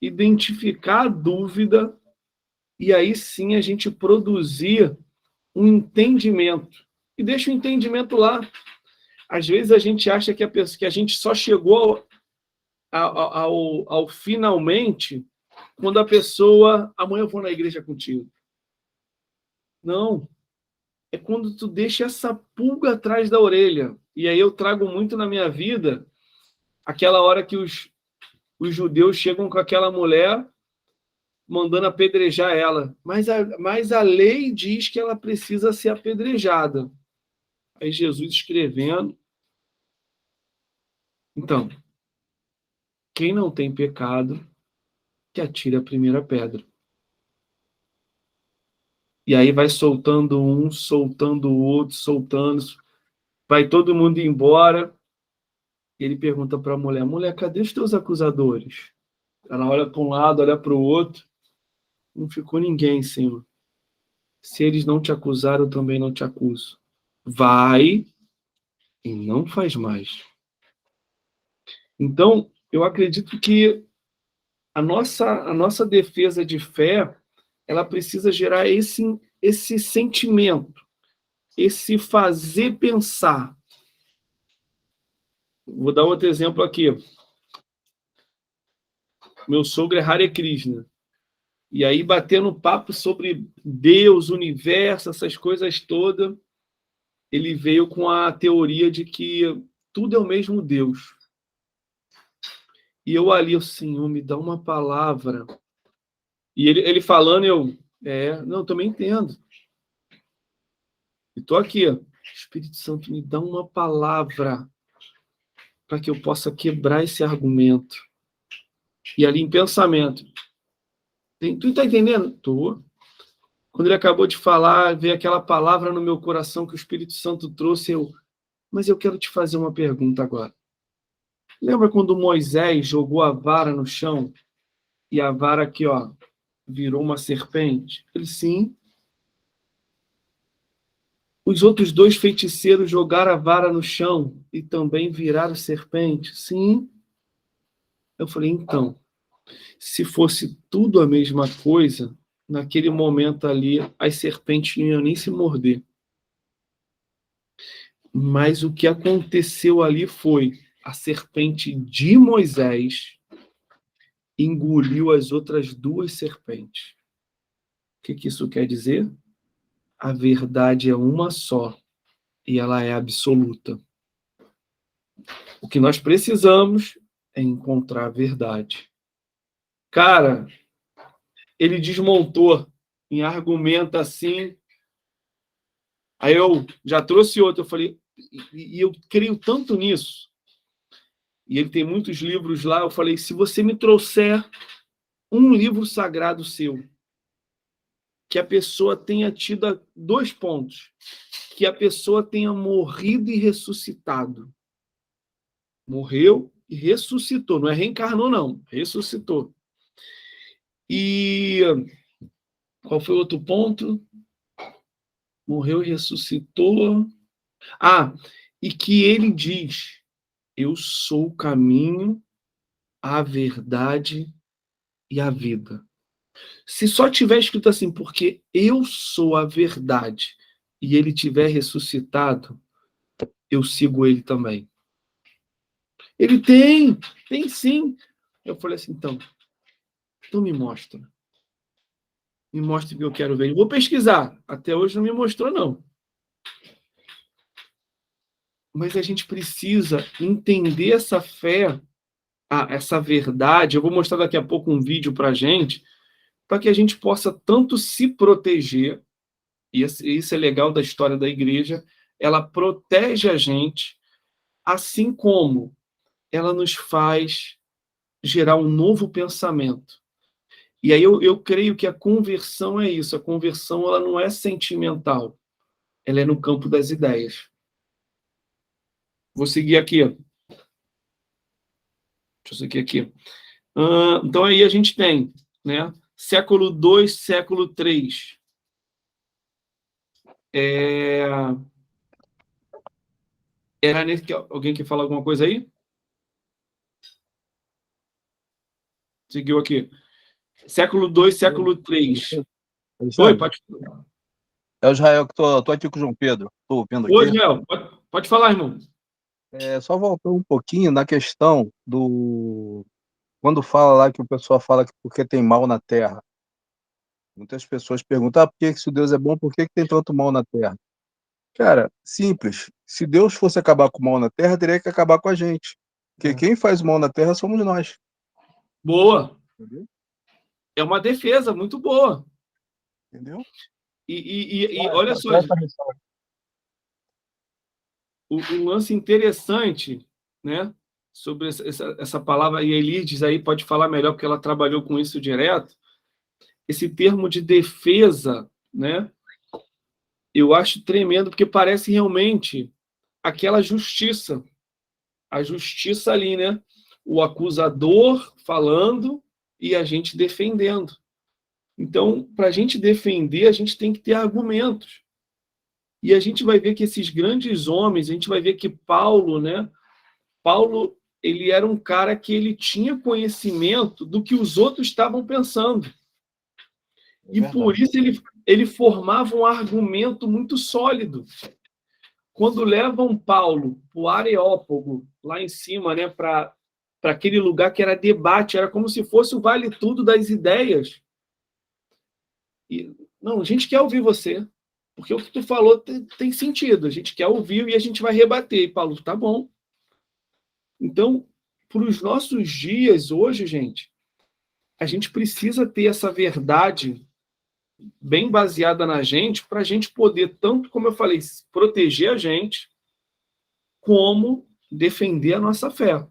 identificar a dúvida, e aí sim a gente produzir um entendimento. E deixa o entendimento lá. Às vezes a gente acha que a gente só chegou ao finalmente quando a pessoa... Amanhã eu vou na igreja contigo. Não. É quando tu deixa essa pulga atrás da orelha. E aí eu trago muito na minha vida aquela hora que os judeus chegam com aquela mulher mandando apedrejar ela. Mas a lei diz que ela precisa ser apedrejada. Aí Jesus escrevendo. Então, quem não tem pecado, que atire a primeira pedra. E aí vai soltando um, soltando o outro, soltando. Vai todo mundo embora. Ele pergunta para a mulher, mulher, cadê os teus acusadores? Ela olha para um lado, olha para o outro. Não ficou ninguém, Senhor. Se eles não te acusaram, eu também não te acuso. Vai e não faz mais. Então, eu acredito que a nossa defesa de fé, ela precisa gerar esse sentimento, esse fazer pensar. Vou dar outro exemplo aqui. Meu sogro é Hare Krishna. E aí, batendo papo sobre Deus, universo, essas coisas todas, ele veio com a teoria de que tudo é o mesmo Deus. E eu ali, o Senhor, me dá uma palavra. E ele falando, não, eu também entendo. E estou aqui, ó. Espírito Santo, me dá uma palavra para que eu possa quebrar esse argumento. E ali em pensamento. Tu está entendendo? Estou. Quando ele acabou de falar, veio aquela palavra no meu coração que o Espírito Santo trouxe, mas eu quero te fazer uma pergunta agora. Lembra quando Moisés jogou a vara no chão e a vara aqui, ó, virou uma serpente? Ele, sim. Os outros 2 feiticeiros jogaram a vara no chão e também viraram serpente? Sim. Eu falei, então, se fosse tudo a mesma coisa, naquele momento ali, as serpentes não iam nem se morder. Mas o que aconteceu ali foi a serpente de Moisés engoliu as outras 2 serpentes. O que isso quer dizer? A verdade é uma só e ela é absoluta. O que nós precisamos é encontrar a verdade. Cara, ele desmontou em argumento assim. Aí eu já trouxe outro, eu falei, e eu creio tanto nisso. E ele tem muitos livros lá, eu falei, se você me trouxer um livro sagrado seu, que a pessoa tenha tido 2 pontos, que a pessoa tenha morrido e ressuscitado. Morreu e ressuscitou, não é reencarnou, não, ressuscitou. E qual foi o outro ponto? Morreu e ressuscitou. E que ele diz, eu sou o caminho, a verdade e a vida. Se só tiver escrito assim, porque eu sou a verdade, e ele tiver ressuscitado, eu sigo ele também. Ele tem sim. Eu falei assim, então me mostra. Me mostra o que eu quero ver. Eu vou pesquisar. Até hoje não me mostrou, não. Mas a gente precisa entender essa fé, essa verdade. Eu vou mostrar daqui a pouco um vídeo para a gente, para que a gente possa tanto se proteger, e isso é legal da história da igreja, ela protege a gente, assim como ela nos faz gerar um novo pensamento. E aí eu creio que a conversão é isso. A conversão, ela não é sentimental. Ela é no campo das ideias. Vou seguir aqui. Deixa eu seguir aqui. Então aí a gente tem, né? Século II, século III. Era nesse que alguém quer falar alguma coisa aí? Seguiu aqui. Século II, século III. Oi, pode falar.
É o Israel que tô aqui com o João Pedro. Tô ouvindo
Oi,
aqui.
Israel. Pode falar, irmão.
Só voltando um pouquinho na questão do... Quando fala lá que o pessoal fala que porque tem mal na Terra. Muitas pessoas perguntam, por que se Deus é bom, por que tem tanto mal na Terra? Cara, simples. Se Deus fosse acabar com o mal na Terra, teria que acabar com a gente. Porque quem faz o mal na Terra somos nós.
Boa.
Entendeu?
É uma defesa muito boa.
Entendeu?
E olha só, um lance interessante, né, sobre essa palavra, e a Elides aí pode falar melhor, porque ela trabalhou com isso direto, esse termo de defesa, né, eu acho tremendo, porque parece realmente aquela justiça, a justiça ali, né, o acusador falando e a gente defendendo. Então, para a gente defender, a gente tem que ter argumentos. E a gente vai ver que esses grandes homens, a gente vai ver que Paulo, né? Paulo, ele era um cara que ele tinha conhecimento do que os outros estavam pensando. E por isso ele formava um argumento muito sólido. Quando levam Paulo para o Areópago, lá em cima, né, para aquele lugar que era debate, era como se fosse o vale-tudo das ideias. E, não, a gente quer ouvir você, porque o que tu falou tem sentido, a gente quer ouvir e a gente vai rebater. E Paulo, tá bom. Então, para os nossos dias hoje, gente, a gente precisa ter essa verdade bem baseada na gente, para a gente poder, tanto como eu falei, proteger a gente, como defender a nossa fé.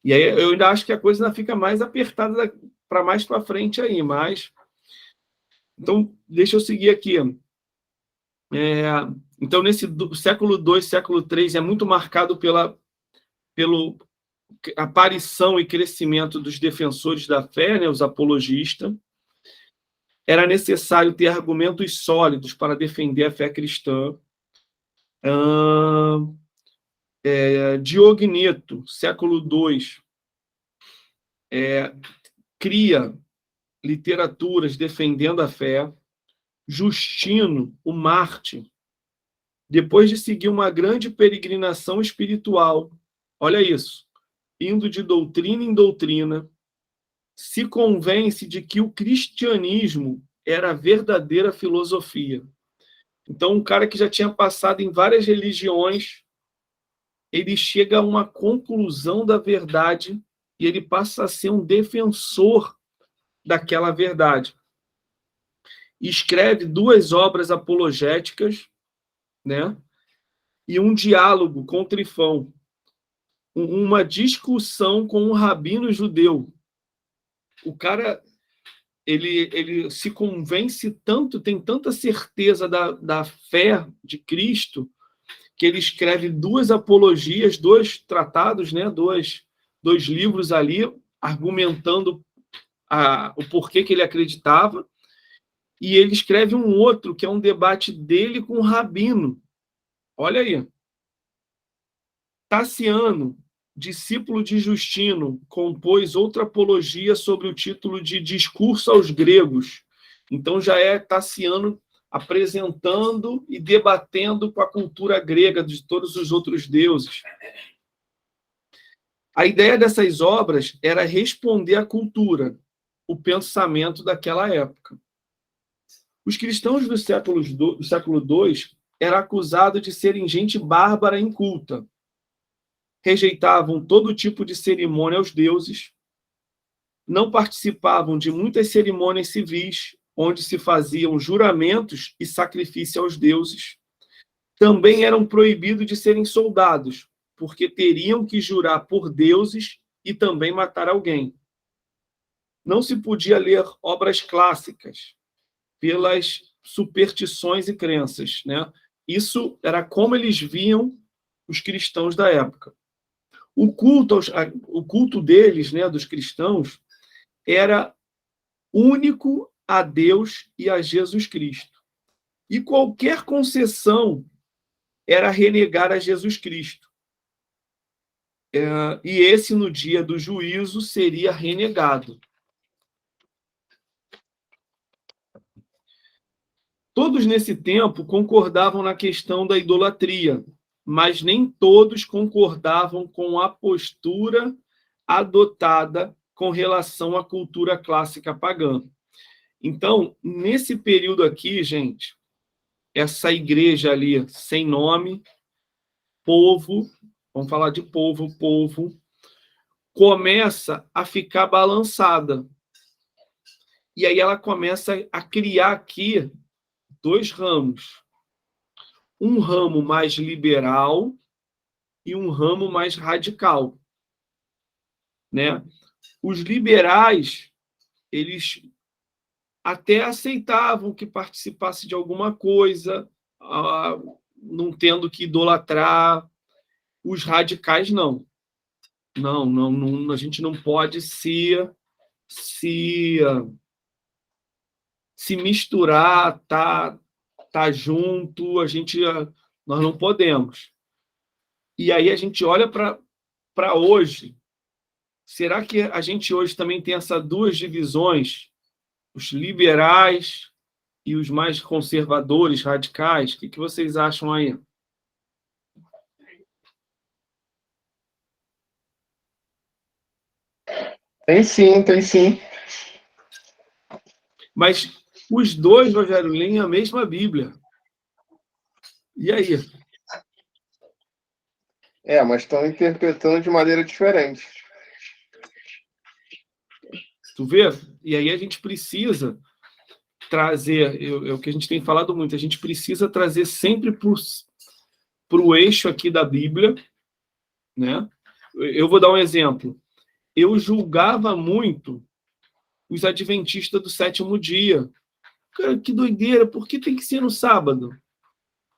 E aí eu ainda acho que a coisa ainda fica mais apertada para mais para frente aí, mas... Então, deixa eu seguir aqui. Então, nesse século II, século III, é muito marcado pela aparição e crescimento dos defensores da fé, né, os apologistas. Era necessário ter argumentos sólidos para defender a fé cristã. Diogneto, século II, cria literaturas defendendo a fé. Justino, o Marte, depois de seguir uma grande peregrinação espiritual, olha isso, indo de doutrina em doutrina, se convence de que o cristianismo era a verdadeira filosofia. Então, um cara que já tinha passado em várias religiões, ele chega a uma conclusão da verdade e ele passa a ser um defensor daquela verdade. Escreve 2 obras apologéticas, né? E um diálogo com Trifão, uma discussão com um rabino judeu. O cara, ele se convence tanto, tem tanta certeza da fé de Cristo, que ele escreve 2 apologias, 2 tratados, né? 2 livros ali, argumentando o porquê que ele acreditava. E ele escreve um outro, que é um debate dele com o rabino. Olha aí. Taciano, discípulo de Justino, compôs outra apologia sobre o título de Discurso aos Gregos. Então já é Taciano apresentando e debatendo com a cultura grega de todos os outros deuses. A ideia dessas obras era responder à cultura, o pensamento daquela época. Os cristãos do século II eram acusados de serem gente bárbara e inculta. Rejeitavam todo tipo de cerimônia aos deuses, não participavam de muitas cerimônias civis, onde se faziam juramentos e sacrifício aos deuses. Também eram proibidos de serem soldados, porque teriam que jurar por deuses e também matar alguém. Não se podia ler obras clássicas pelas superstições e crenças, né? Isso era como eles viam os cristãos da época. O culto deles, né, dos cristãos, era único a Deus e a Jesus Cristo. E qualquer concessão era renegar a Jesus Cristo. E esse, no dia do juízo, seria renegado. Todos nesse tempo concordavam na questão da idolatria, mas nem todos concordavam com a postura adotada com relação à cultura clássica pagã. Então, nesse período aqui, gente, essa igreja ali, sem nome, povo, vamos falar de povo, começa a ficar balançada. E aí ela começa a criar aqui dois ramos. Um ramo mais liberal e um ramo mais radical, né? Os liberais, eles até aceitavam que participasse de alguma coisa, não tendo que idolatrar. Os radicais, não. Não, a gente não pode se misturar, tá junto, nós não podemos. E aí a gente olha para hoje. Será que a gente hoje também tem essas duas divisões, os liberais e os mais conservadores, radicais? O que vocês acham aí?
Tem sim, tem sim.
Mas os dois, Rogério, leem a mesma Bíblia. E aí?
Mas estão interpretando de maneira diferente.
Tu vê? E aí a gente precisa trazer, é o que a gente tem falado muito, a gente precisa trazer sempre para o eixo aqui da Bíblia, né? Eu vou dar um exemplo. Eu julgava muito os adventistas do sétimo dia. Cara, que doideira, por que tem que ser no sábado?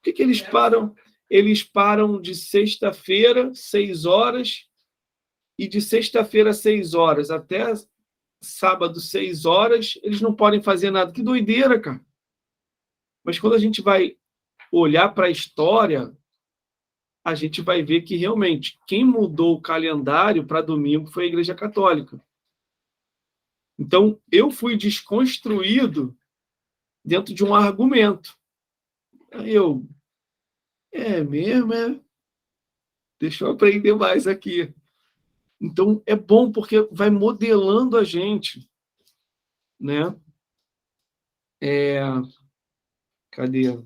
Por que eles param? Eles param de sexta-feira, 6 horas, e de sexta-feira, 6 horas, até sábado, 6 horas, eles não podem fazer nada. Que doideira, cara. Mas quando a gente vai olhar para a história, a gente vai ver que realmente quem mudou o calendário para domingo foi a Igreja Católica. Então, eu fui desconstruído dentro de um argumento. Aí é mesmo, é? Deixa eu aprender mais aqui. Então, é bom porque vai modelando a gente, né? Cadê?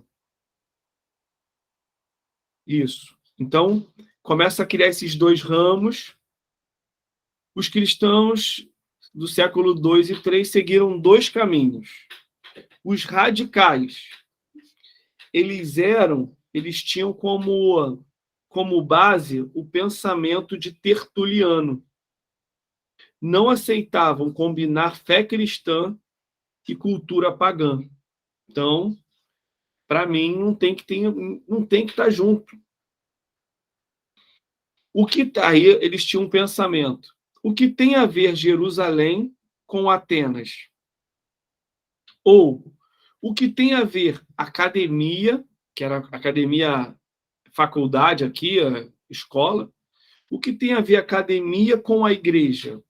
Isso. Então, começa a criar esses dois ramos. Os cristãos do século II e III seguiram dois caminhos. Os radicais, eles tinham como base o pensamento de Tertuliano. Não aceitavam combinar fé cristã e cultura pagã. Então, para mim, não tem que estar junto. O que tá aí, eles tinham um pensamento. O que tem a ver Jerusalém com Atenas? Ou o que tem a ver academia, que era academia, faculdade aqui, escola, o que tem a ver academia com a igreja?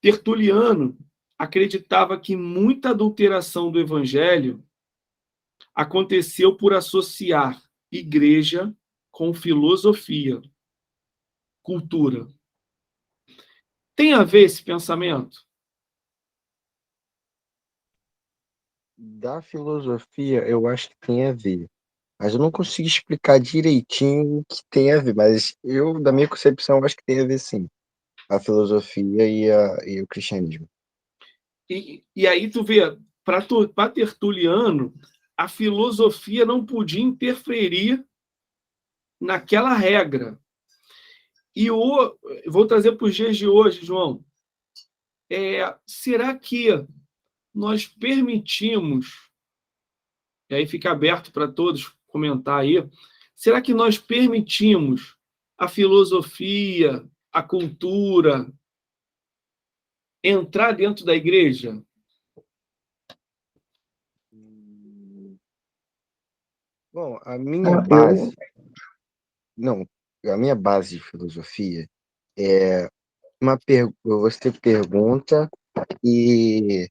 Tertuliano acreditava que muita adulteração do evangelho aconteceu por associar igreja com filosofia, cultura. Tem a ver esse pensamento?
Da filosofia, eu acho que tem a ver. Mas eu não consigo explicar direitinho o que tem a ver. Mas eu, da minha concepção, acho que tem a ver sim. A filosofia e o cristianismo.
E aí tu vê, para Tertuliano, a filosofia não podia interferir naquela regra. E vou trazer para os dias de hoje, João. Será que nós permitimos, e aí fica aberto para todos comentar aí, será que nós permitimos a filosofia, a cultura entrar dentro da igreja?
Bom, a minha base, não, a minha base de filosofia é você pergunta e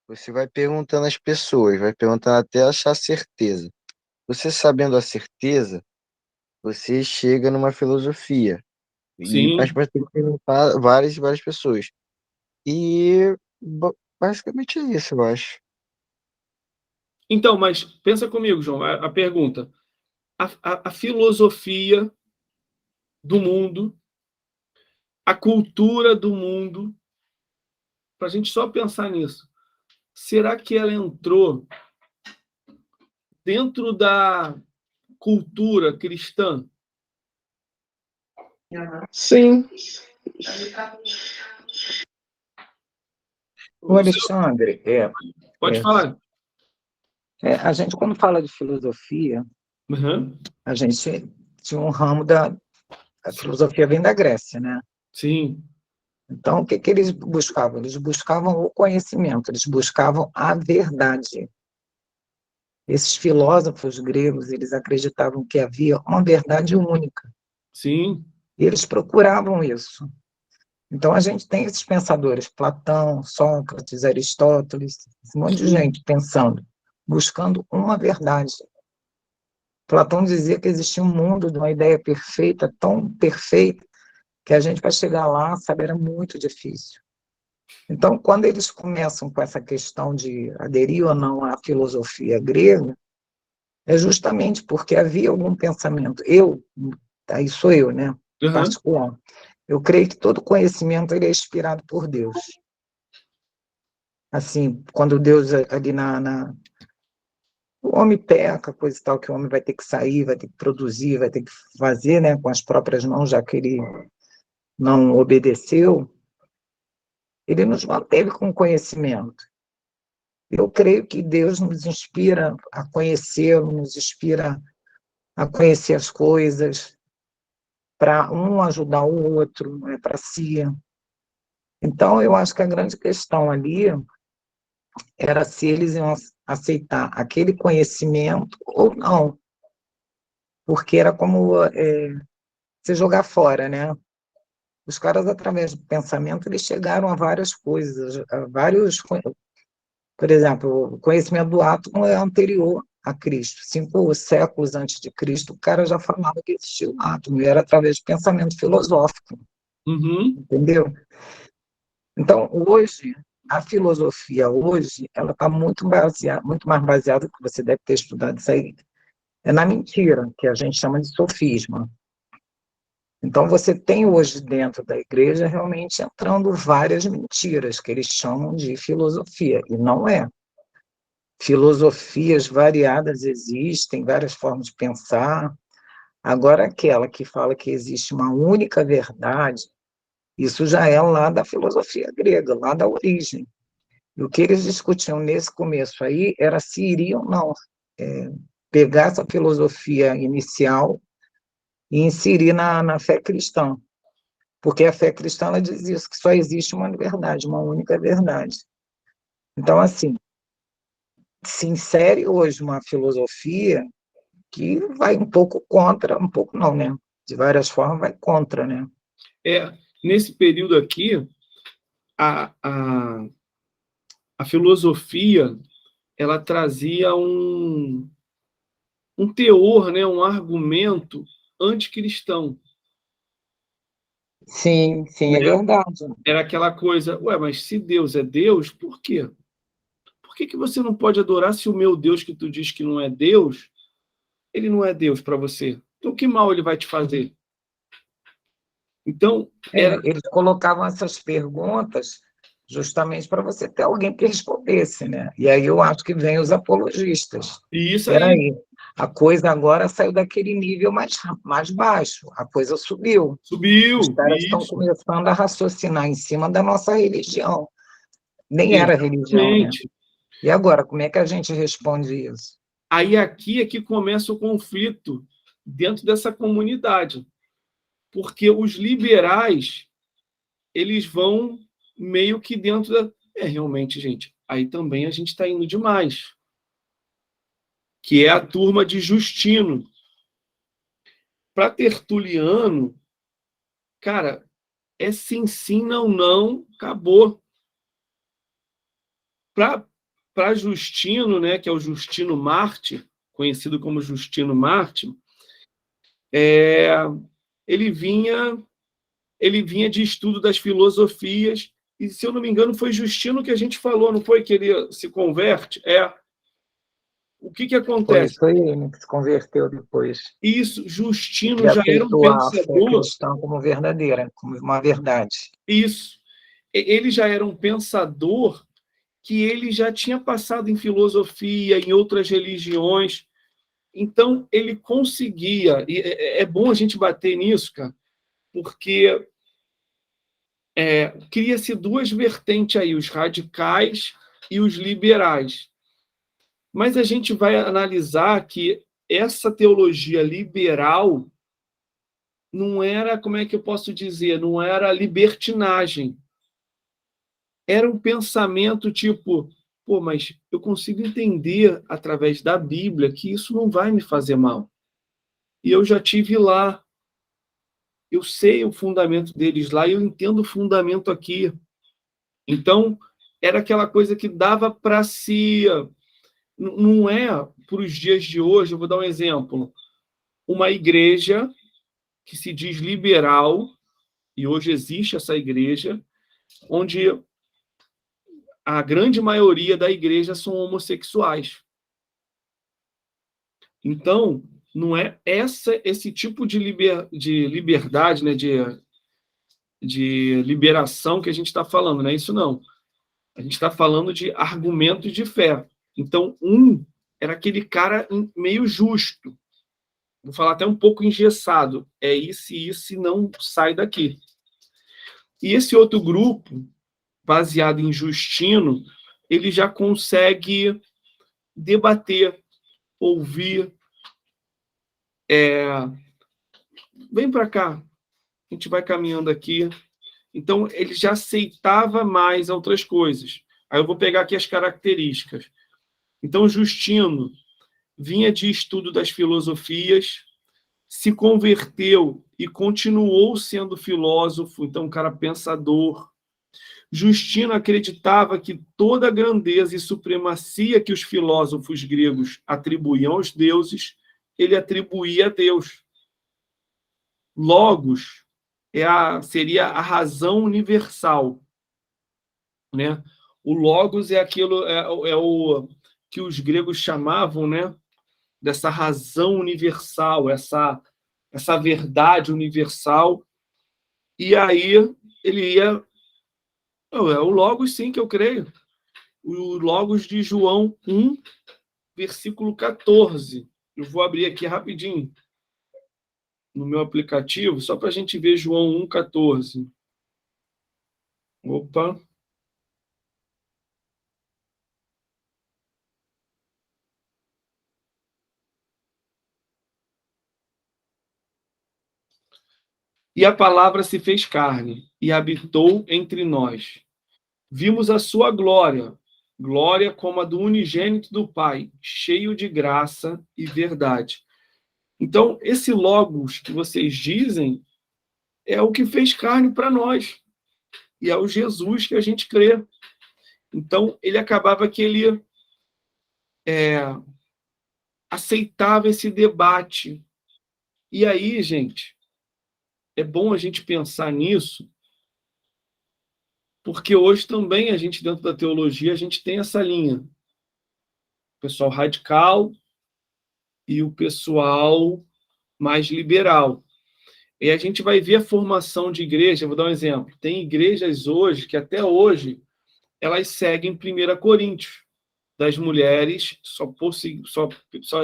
você vai perguntando às pessoas, vai perguntando até achar certeza. Você sabendo a certeza, você chega numa filosofia. Mas
Sim.
vai ter que perguntar várias e várias pessoas. E basicamente é isso, eu acho.
Então, mas pensa comigo, João, a pergunta. A filosofia do mundo, a cultura do mundo, para a gente só pensar nisso, será que ela entrou dentro da cultura cristã?
Sim.
O Alexandre,
Pode falar.
a gente, quando fala de filosofia,
Uhum.
a gente tinha um ramo da a filosofia vem da Grécia, né?
Sim.
Então, o que eles buscavam? Eles buscavam o conhecimento, eles buscavam a verdade. Esses filósofos gregos, eles acreditavam que havia uma verdade única.
Sim.
E eles procuravam isso. Então, a gente tem esses pensadores, Platão, Sócrates, Aristóteles, um monte de gente pensando, buscando uma verdade. Platão dizia que existia um mundo de uma ideia perfeita, tão perfeita, que a gente vai chegar lá, sabe, era muito difícil. Então, quando eles começam com essa questão de aderir ou não à filosofia grega, é justamente porque havia algum pensamento. Aí sou eu, né,
Uhum.
particular. Eu creio que todo conhecimento ele é inspirado por Deus. Assim, quando Deus ali o homem peca, coisa e tal, que o homem vai ter que sair, vai ter que produzir, vai ter que fazer, né, com as próprias mãos, já que ele não obedeceu, ele nos manteve com conhecimento. Eu creio que Deus nos inspira a conhecê-lo, nos inspira a conhecer as coisas, para um ajudar o outro, não é para si. Então, eu acho que a grande questão ali era se eles iam aceitar aquele conhecimento ou não, porque era como se jogar fora, né? Os caras, através do pensamento, eles chegaram a várias coisas, a vários. Por exemplo, o conhecimento do átomo é anterior a Cristo. 5 séculos antes de Cristo, o cara já falava que existia um átomo, e era através de pensamento filosófico,
Uhum.
entendeu? Então, hoje, a filosofia hoje, ela está muito mais baseada, que você deve ter estudado isso aí, é na mentira, que a gente chama de sofisma. Então, você tem hoje dentro da igreja realmente entrando várias mentiras, que eles chamam de filosofia, e não é. Filosofias variadas existem, várias formas de pensar. Agora, aquela que fala que existe uma única verdade, isso já é lá da filosofia grega, lá da origem. E o que eles discutiam nesse começo aí era se iriam ou não pegar essa filosofia inicial e inserir na fé cristã. Porque a fé cristã ela diz isso, que só existe uma verdade, uma única verdade. Então, assim, se insere hoje uma filosofia que vai um pouco contra, um pouco não, né? De várias formas vai contra, né?
Nesse período aqui, a, a, a filosofia, ela trazia um teor, né, um argumento anticristão.
Sim, sim, é
Né?
verdade.
Era aquela coisa, mas se Deus é Deus, por quê? Por que você não pode adorar se o meu Deus que tu diz que não é Deus, ele não é Deus para você? Então, que mal ele vai te fazer? Então,
Eles colocavam essas perguntas justamente para você ter alguém que respondesse, né? E aí eu acho que vem os apologistas.
E isso
Espera
aí,
aí, a coisa agora saiu daquele nível mais baixo, a coisa subiu. Os
subiu,
caras estão
isso,
começando a raciocinar em cima da nossa religião. Nem era religião, né?
exatamente.
E agora, como é que a gente responde isso?
Aí aqui é que começa o conflito dentro dessa comunidade, porque os liberais, eles vão meio que dentro da... realmente, gente, aí também a gente está indo demais, que é a turma de Justino. Para Tertuliano, cara, é sim, sim, não, não, acabou. Para Justino, né, que é o Justino Mártir, conhecido como Justino Mártir, ele vinha de estudo das filosofias, e, se eu não me engano, foi Justino que a gente falou, não foi que ele se converte? O que
Foi
acontece?
isso aí, né, que se converteu depois.
Isso, Justino
E
já era um
aceitou a fé
pensador,
cristã como verdadeira, como uma verdade.
isso, ele já era um pensador que ele já tinha passado em filosofia, em outras religiões, então ele conseguia, e é bom a gente bater nisso, cara, porque cria-se duas vertentes aí, os radicais e os liberais. Mas a gente vai analisar que essa teologia liberal não era, como é que eu posso dizer, não era libertinagem. Era um pensamento tipo, pô, mas eu consigo entender através da Bíblia que isso não vai me fazer mal. E eu já tive lá, eu sei o fundamento deles lá, e eu entendo o fundamento aqui. Então, era aquela coisa que dava para se... Não é para os dias de hoje, eu vou dar um exemplo. Uma igreja que se diz liberal, e hoje existe essa igreja, onde a grande maioria da igreja são homossexuais. Então, não é esse tipo de liberdade, né, de liberação que a gente está falando, não é isso não. A gente está falando de argumentos de fé. Então, era aquele cara meio justo, vou falar até um pouco engessado, é isso e isso, e não sai daqui. E esse outro grupo, baseado em Justino, ele já consegue debater, ouvir, vem para cá, a gente vai caminhando aqui. Então, ele já aceitava mais outras coisas. Aí eu vou pegar aqui as características. Então, Justino vinha de estudo das filosofias, se converteu e continuou sendo filósofo, então um cara pensador. Justino acreditava que toda a grandeza e supremacia que os filósofos gregos atribuíam aos deuses, ele atribuía a Deus. Logos seria a razão universal, né? O logos é aquilo, é o que os gregos chamavam, né, dessa razão universal, essa verdade universal. E aí ele ia... É o logos, sim, que eu creio. O logos de João 1, versículo 14. Eu vou abrir aqui rapidinho no meu aplicativo, só para a gente ver João 1, 14. Opa. E a palavra se fez carne e habitou entre nós. Vimos a sua glória, glória como a do unigênito do Pai, cheio de graça e verdade. Então, esse logos que vocês dizem é o que fez carne para nós. E é o Jesus que a gente crê. Então, ele acabava que ele aceitava esse debate. E aí, gente, é bom a gente pensar nisso, porque hoje também a gente, dentro da teologia, a gente tem essa linha. O pessoal radical e o pessoal mais liberal. E a gente vai ver a formação de igreja, vou dar um exemplo. Tem igrejas hoje que até hoje elas seguem 1 Coríntios. Das mulheres, só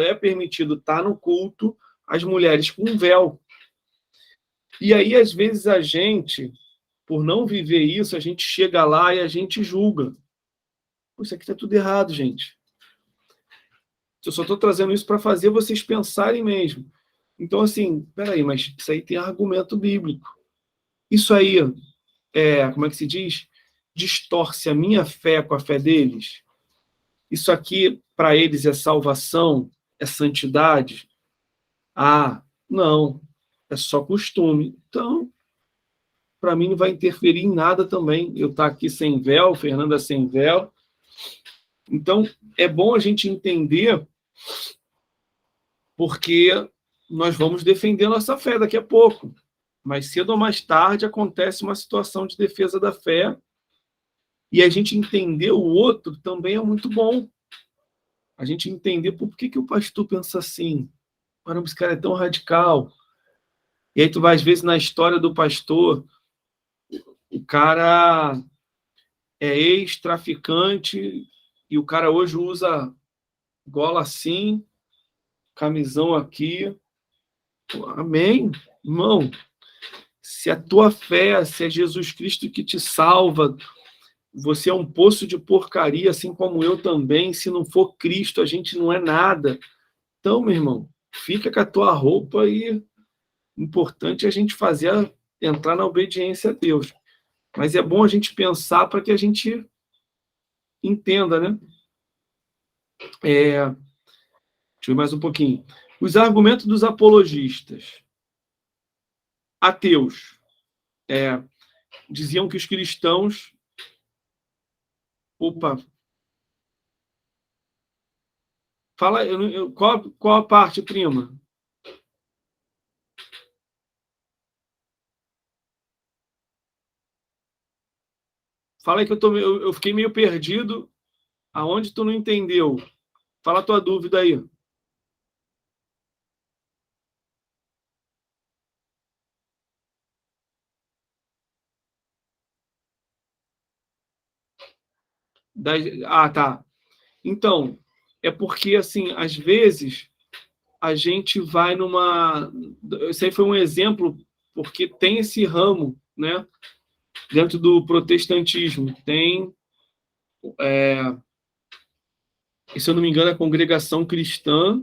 é permitido estar no culto as mulheres com véu. E aí, às vezes, a gente, por não viver isso, a gente chega lá e a gente julga. Pô, isso aqui está tudo errado, gente. Eu só estou trazendo isso para fazer vocês pensarem mesmo. Então, assim, peraí, mas isso aí tem argumento bíblico. Isso aí, como é que se diz? Distorce a minha fé com a fé deles? Isso aqui, para eles, é salvação? É santidade? Ah, não. É só costume. Então, para mim, não vai interferir em nada também. Eu estar aqui sem véu, Fernanda sem véu. Então, é bom a gente entender, porque nós vamos defender nossa fé daqui a pouco. Mais cedo ou mais tarde acontece uma situação de defesa da fé, e a gente entender o outro também é muito bom. A gente entender por que o pastor pensa assim. Caramba, esse cara é tão radical. E aí tu vai, às vezes, na história do pastor, o cara é ex-traficante e o cara hoje usa gola assim, camisão aqui. Amém, irmão. Se a tua fé, se é Jesus Cristo que te salva, você é um poço de porcaria, assim como eu também. Se não for Cristo, a gente não é nada. Então, meu irmão, fica com a tua roupa e o importante é a gente entrar na obediência a Deus. Mas é bom a gente pensar para que a gente entenda, né? Deixa eu ver mais um pouquinho. Os argumentos dos apologistas. Ateus. Diziam que os cristãos... Opa! Fala, qual a parte, prima? Fala aí que eu fiquei meio perdido. Aonde tu não entendeu? Fala a tua dúvida aí. Tá. Então, é porque, assim, às vezes, a gente vai numa... Esse aí foi um exemplo, porque tem esse ramo, né? Dentro do protestantismo. Tem, se eu não me engano, a Congregação Cristã,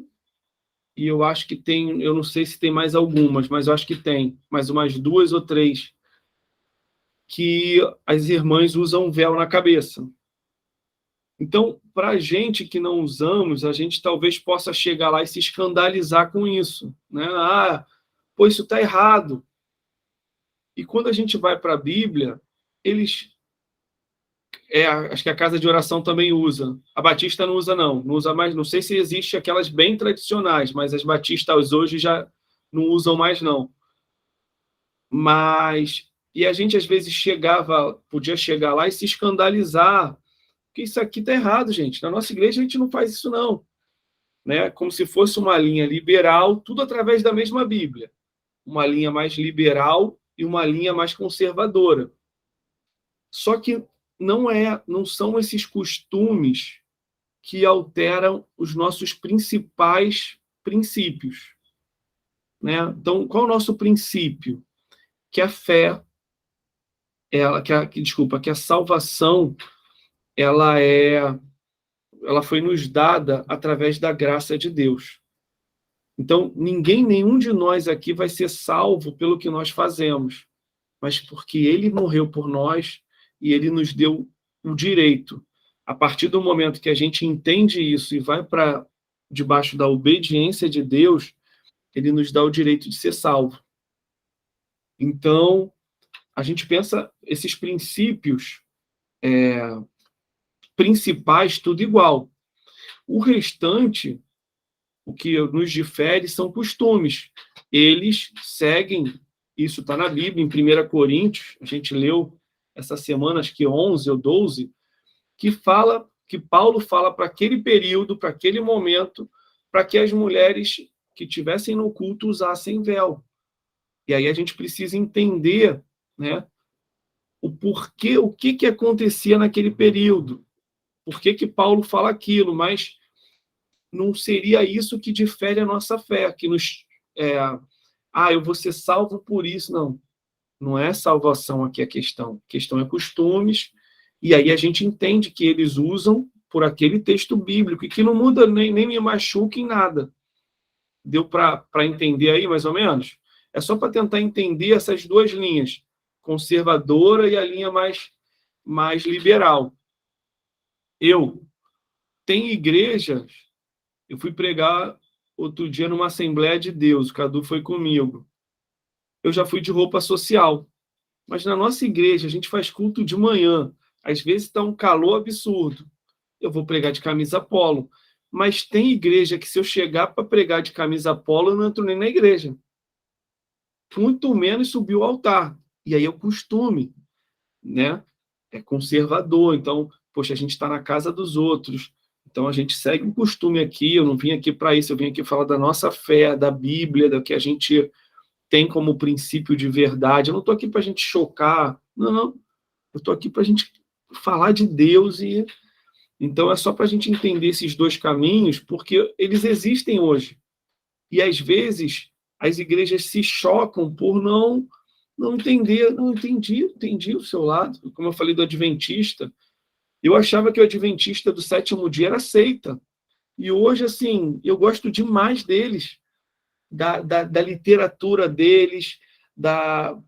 e eu acho que tem, eu não sei se tem mais algumas, mas eu acho que tem mais umas 2 ou 3, que as irmãs usam véu na cabeça. Então, para a gente que não usamos, a gente talvez possa chegar lá e se escandalizar com isso, né? Pô, isso está errado. E quando a gente vai para a Bíblia, eles... acho que a casa de oração também usa. A Batista não usa, não. Não usa mais. Não sei se existe aquelas bem tradicionais, mas as batistas hoje já não usam mais, não. Mas... E a gente, às vezes, podia chegar lá e se escandalizar, porque isso aqui está errado, gente. Na nossa igreja, a gente não faz isso, não. Né? Como se fosse uma linha liberal, tudo através da mesma Bíblia. Uma linha mais liberal e uma linha mais conservadora. Só que não são esses costumes que alteram os nossos principais princípios. Né? Então, qual é o nosso princípio? Que a fé, que a salvação, ela foi nos dada através da graça de Deus. Então, nenhum de nós aqui vai ser salvo pelo que nós fazemos, mas porque ele morreu por nós e ele nos deu o direito. A partir do momento que a gente entende isso e vai para debaixo da obediência de Deus, ele nos dá o direito de ser salvo. Então, a gente pensa esses princípios principais, tudo igual. O restante, o que nos difere são costumes. Eles seguem, isso está na Bíblia, em 1 Coríntios, a gente leu essa semana, acho que 11 ou 12, que Paulo fala para aquele período, para aquele momento, para que as mulheres que estivessem no culto usassem véu. E aí a gente precisa entender, né, o porquê, o que acontecia naquele período, por que Paulo fala aquilo, mas não seria isso que difere a nossa fé, que nos... eu vou ser salvo por isso, não. Não é salvação aqui a questão. A questão é costumes, e aí a gente entende que eles usam por aquele texto bíblico, e que não muda, nem me machuca em nada. Deu para entender aí, mais ou menos? É só para tentar entender essas duas linhas, conservadora e a linha mais liberal. Tem igrejas, eu fui pregar outro dia numa Assembleia de Deus, o Cadu foi comigo. Eu já fui de roupa social, mas na nossa igreja a gente faz culto de manhã, às vezes está um calor absurdo. Eu vou pregar de camisa polo, mas tem igreja que se eu chegar para pregar de camisa polo, eu não entro nem na igreja. Muito menos subir o altar. E aí é o costume, né? É conservador. Então, poxa, a gente está na casa dos outros. Então, a gente segue o costume aqui. Eu não vim aqui para isso. Eu vim aqui falar da nossa fé, da Bíblia, do que a gente tem como princípio de verdade. Eu não estou aqui para a gente chocar. Não. Eu estou aqui para a gente falar de Deus. Então, é só para a gente entender esses dois caminhos, porque eles existem hoje. E, às vezes, as igrejas se chocam por não entender. Não entendi o seu lado. Como eu falei do adventista, eu achava que o adventista do sétimo dia era seita. E hoje, assim, eu gosto demais deles, da literatura deles,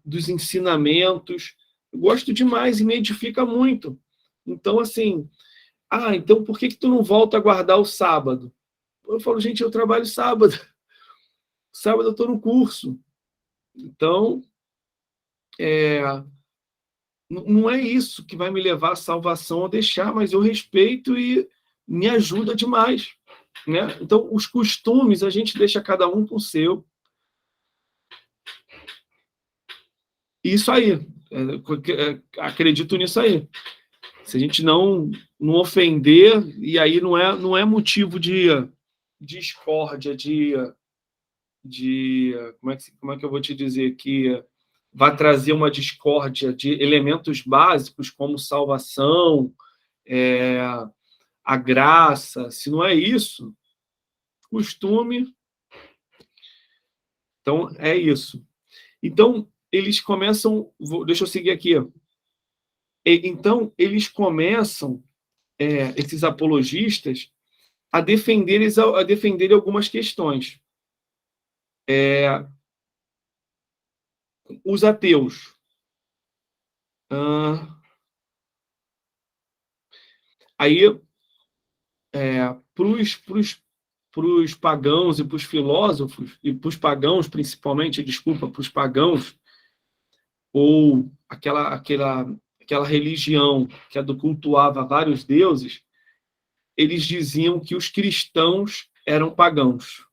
dos ensinamentos. Eu gosto demais e me edifica muito. Então, assim, então por que tu não volta a guardar o sábado? Eu falo, gente, eu trabalho sábado. Sábado eu estou no curso. Então, não é isso que vai me levar à salvação a deixar, mas eu respeito e me ajuda demais, né? Então, os costumes, a gente deixa cada um com o seu. Isso aí. Acredito nisso aí. Se a gente não ofender, e aí não é motivo de discórdia, como é que eu vou te dizer, que vai trazer uma discórdia de elementos básicos como salvação, a graça. Se não é isso, costume. Então, é isso. Então, eles começam... Deixa eu seguir aqui. Então, eles começam, esses apologistas, a defender algumas questões. Os ateus. Aí, para os pagãos e para os filósofos, e para os pagãos, principalmente, para os pagãos, ou aquela religião que cultuava vários deuses, eles diziam que os cristãos eram pagãos.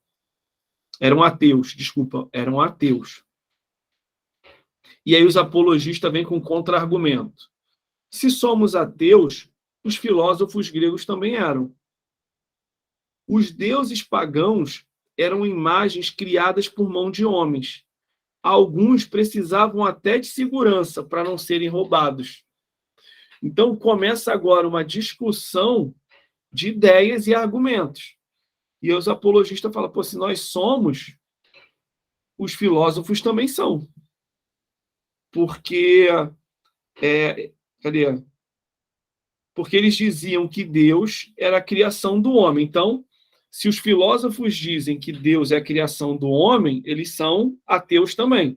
Eram ateus. E aí os apologistas vêm com contra-argumento. Se somos ateus, os filósofos gregos também eram. Os deuses pagãos eram imagens criadas por mão de homens. Alguns precisavam até de segurança para não serem roubados. Então começa agora uma discussão de ideias e argumentos. E os apologistas falam, se nós somos, os filósofos também são. Porque Porque eles diziam que Deus era a criação do homem. Então, se os filósofos dizem que Deus é a criação do homem, eles são ateus também.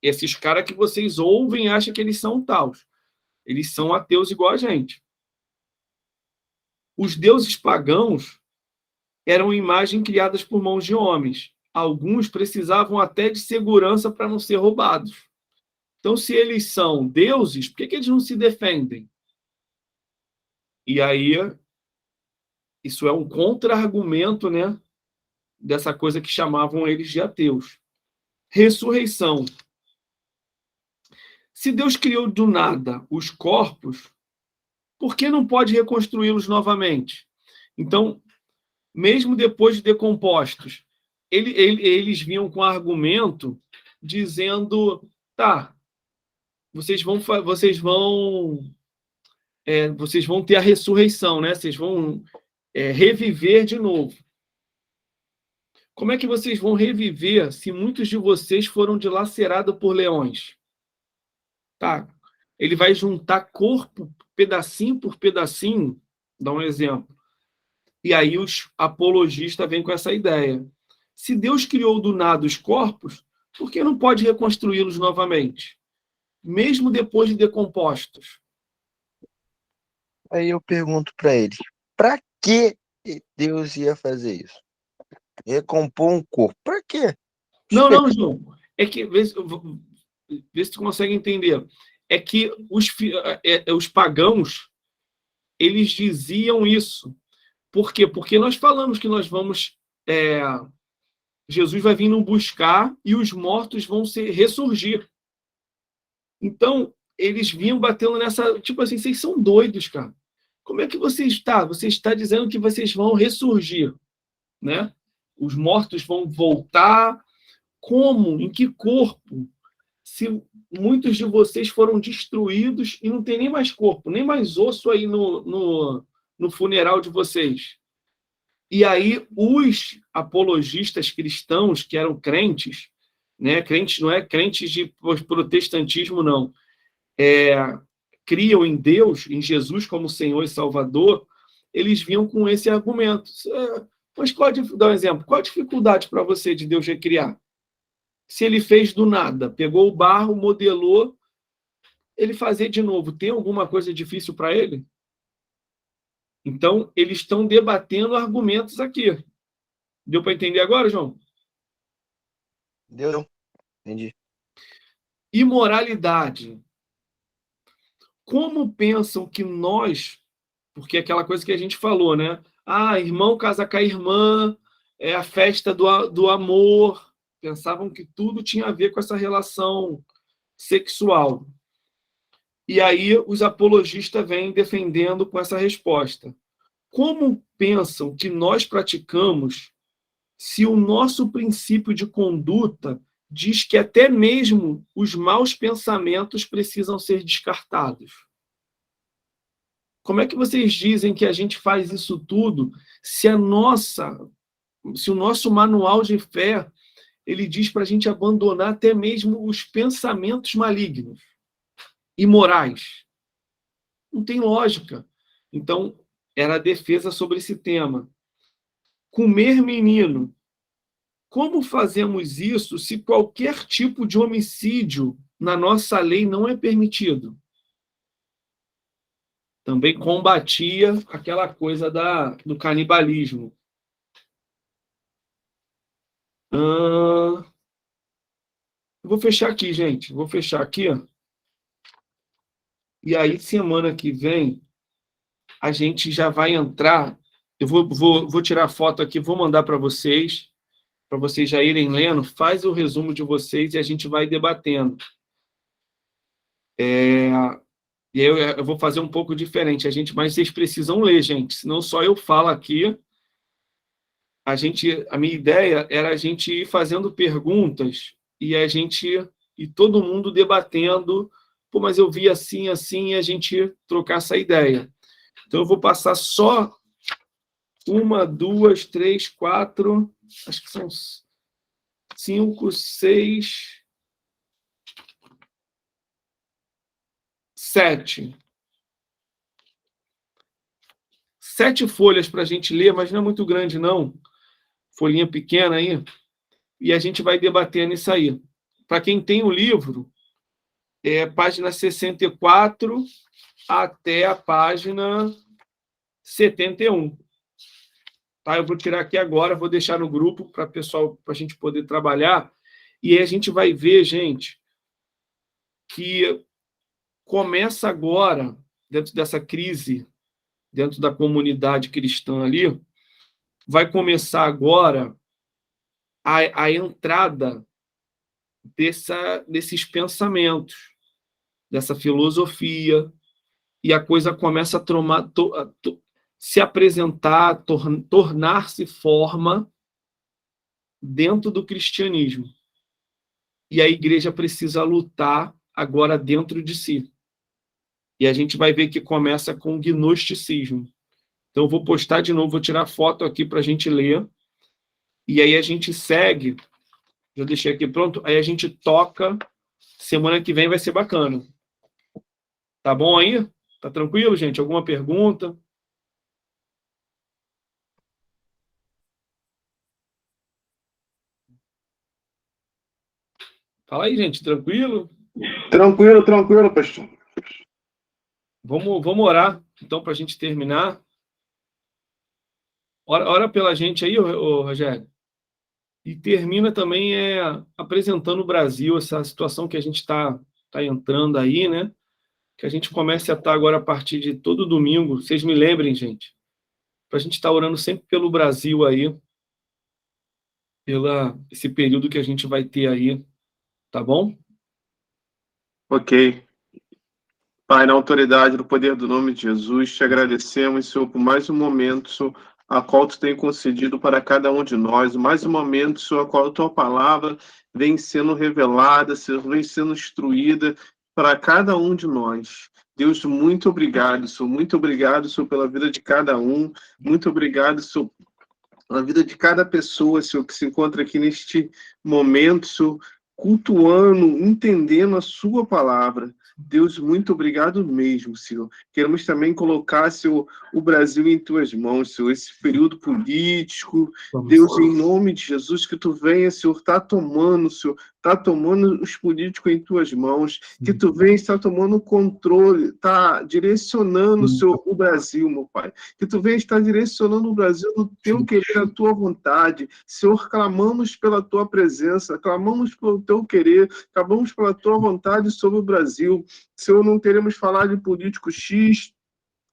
Esses caras que vocês ouvem acham que eles são taus. Eles são ateus igual a gente. Os deuses pagãos eram imagens criadas por mãos de homens. Alguns precisavam até de segurança para não ser roubados. Então, se eles são deuses, por que eles não se defendem? E aí, isso é um contra-argumento, né, dessa coisa que chamavam eles de ateus. Ressurreição. Se Deus criou do nada os corpos, por que não pode reconstruí-los novamente? Então, mesmo depois de decompostos, eles vinham com argumento dizendo, vocês vão ter a ressurreição, né? Vocês vão reviver de novo. Como é que vocês vão reviver se muitos de vocês foram dilacerados por leões? Tá? Ele vai juntar corpo, pedacinho por pedacinho, dá um exemplo. E aí os apologistas vêm com essa ideia. Se Deus criou do nada os corpos, por que não pode reconstruí-los novamente? Mesmo depois de decompostos.
Aí eu pergunto para ele, para que Deus ia fazer isso? Recompor um corpo, para quê?
Não, João. É que, vê se tu consegue entender. É que os pagãos, eles diziam isso. Por quê? Porque nós falamos que nós vamos... Jesus vai vir nos buscar e os mortos vão ressurgir. Então, eles vinham batendo nessa... Tipo assim, vocês são doidos, cara. Como é que você está? Você está dizendo que vocês vão ressurgir, né? Os mortos vão voltar. Como? Em que corpo? Se muitos de vocês foram destruídos e não tem nem mais corpo, nem mais osso aí no funeral de vocês. E aí os apologistas cristãos, que eram crentes, né? Crentes não é crentes de protestantismo, não. Criam em Deus, em Jesus como Senhor e Salvador, eles vinham com esse argumento. Mas dar um exemplo. Qual a dificuldade para você de Deus recriar? Se ele fez do nada, pegou o barro, modelou, ele fazer de novo, tem alguma coisa difícil para ele? Então, eles estão debatendo argumentos aqui. Deu para entender agora, João?
Deu, entendi.
Imoralidade. Como pensam que nós, porque é aquela coisa que a gente falou, né? Irmão casa com a irmã, é a festa do amor. Pensavam que tudo tinha a ver com essa relação sexual. E aí os apologistas vêm defendendo com essa resposta. Como pensam que nós praticamos se o nosso princípio de conduta diz que até mesmo os maus pensamentos precisam ser descartados? Como é que vocês dizem que a gente faz isso tudo se o nosso manual de fé ele diz para a gente abandonar até mesmo os pensamentos malignos, imorais? Não tem lógica. Então, era a defesa sobre esse tema. Comer menino. Como fazemos isso se qualquer tipo de homicídio na nossa lei não é permitido? Também combatia aquela coisa do canibalismo. Vou fechar aqui, gente. Vou fechar aqui. Ó. E aí, semana que vem, a gente já vai entrar. Eu vou tirar a foto aqui, vou mandar para vocês já irem lendo. Faz o resumo de vocês e a gente vai debatendo. E eu vou fazer um pouco diferente. Mas vocês precisam ler, gente. Senão só eu falo aqui. A minha ideia era a gente ir fazendo perguntas e todo mundo debatendo. Pô, mas eu vi assim, assim, e a gente trocar essa ideia. Então, eu vou passar só 1, 2, 3, 4, acho que são 5, 6, 7. 7 folhas para a gente ler, mas não é muito grande, não. Folhinha pequena aí. E a gente vai debatendo isso aí. Para quem tem o livro, página 64 até a página 71. Tá? Eu vou tirar aqui agora, vou deixar no grupo para a gente poder trabalhar. E aí a gente vai ver, gente, que começa agora, dentro dessa crise, dentro da comunidade cristã ali, vai começar agora a entrada desses pensamentos, dessa filosofia, e a coisa começa a se apresentar, tornar-se forma dentro do cristianismo. E a igreja precisa lutar agora dentro de si. E a gente vai ver que começa com gnosticismo. Então, eu vou postar de novo, vou tirar foto aqui para a gente ler. E aí a gente segue. Já deixei aqui pronto. Aí a gente toca. Semana que vem vai ser bacana. Tá bom aí? Tá tranquilo, gente? Alguma pergunta? Fala aí, gente. Tranquilo?
Tranquilo, tranquilo, pastor.
Vamos orar, então, para a gente terminar. Ora pela gente aí, ô Rogério. E termina também apresentando o Brasil, essa situação que a gente está entrando aí, né? Que a gente comece a estar agora a partir de todo domingo. Vocês me lembrem, gente, para a gente estar orando sempre pelo Brasil aí, esse período que a gente vai ter aí, tá bom?
Ok. Pai, na autoridade do poder do nome de Jesus, te agradecemos, Senhor, por mais um momento, Senhor, a qual tu tem concedido para cada um de nós, mais um momento, Senhor, a qual a tua palavra vem sendo revelada, Senhor, vem sendo instruída para cada um de nós. Deus, muito obrigado, Senhor, pela vida de cada um, muito obrigado, Senhor, pela vida de cada pessoa, Senhor, que se encontra aqui neste momento, Senhor, cultuando, entendendo a sua palavra. Deus, muito obrigado mesmo, Senhor. Queremos também colocar, Senhor, o Brasil em tuas mãos, Senhor, esse período político. Deus, em nome de Jesus, que tu venha, Senhor, tá tomando os políticos em tuas mãos, que tu venha estar tomando o controle, tá direcionando, Senhor, o Brasil, meu Pai. Que tu venha estar direcionando o Brasil no teu querer, a tua vontade. Senhor, clamamos pela tua presença, clamamos pelo teu querer, clamamos pela tua vontade sobre o Brasil. Senhor, não queremos falar de político X,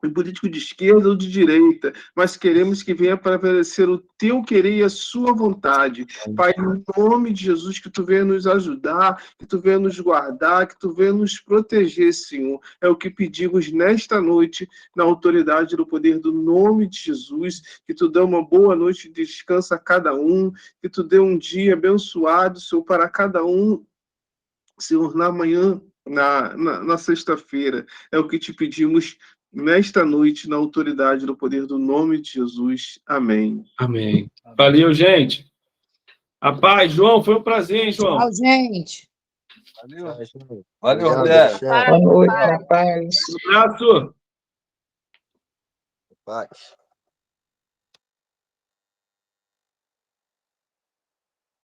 de político de esquerda ou de direita, mas queremos que venha prevalecer o teu querer e a sua vontade. Pai, em nome de Jesus, que tu venha nos ajudar, que tu venha nos guardar, que tu venha nos proteger, Senhor. É o que pedimos nesta noite, na autoridade do poder do nome de Jesus, que tu dê uma boa noite de descanso a cada um, que tu dê um dia abençoado, Senhor, para cada um, Senhor, na manhã, na sexta-feira. É o que te pedimos nesta noite, na autoridade do poder do nome de Jesus. Amém.
Amém. Valeu, gente. A paz, João, foi um prazer, hein, João?
Tchau, gente.
Valeu.
Valeu,
Rogério.
Tchau.
Boa noite, rapaz.
Um abraço.
Paz.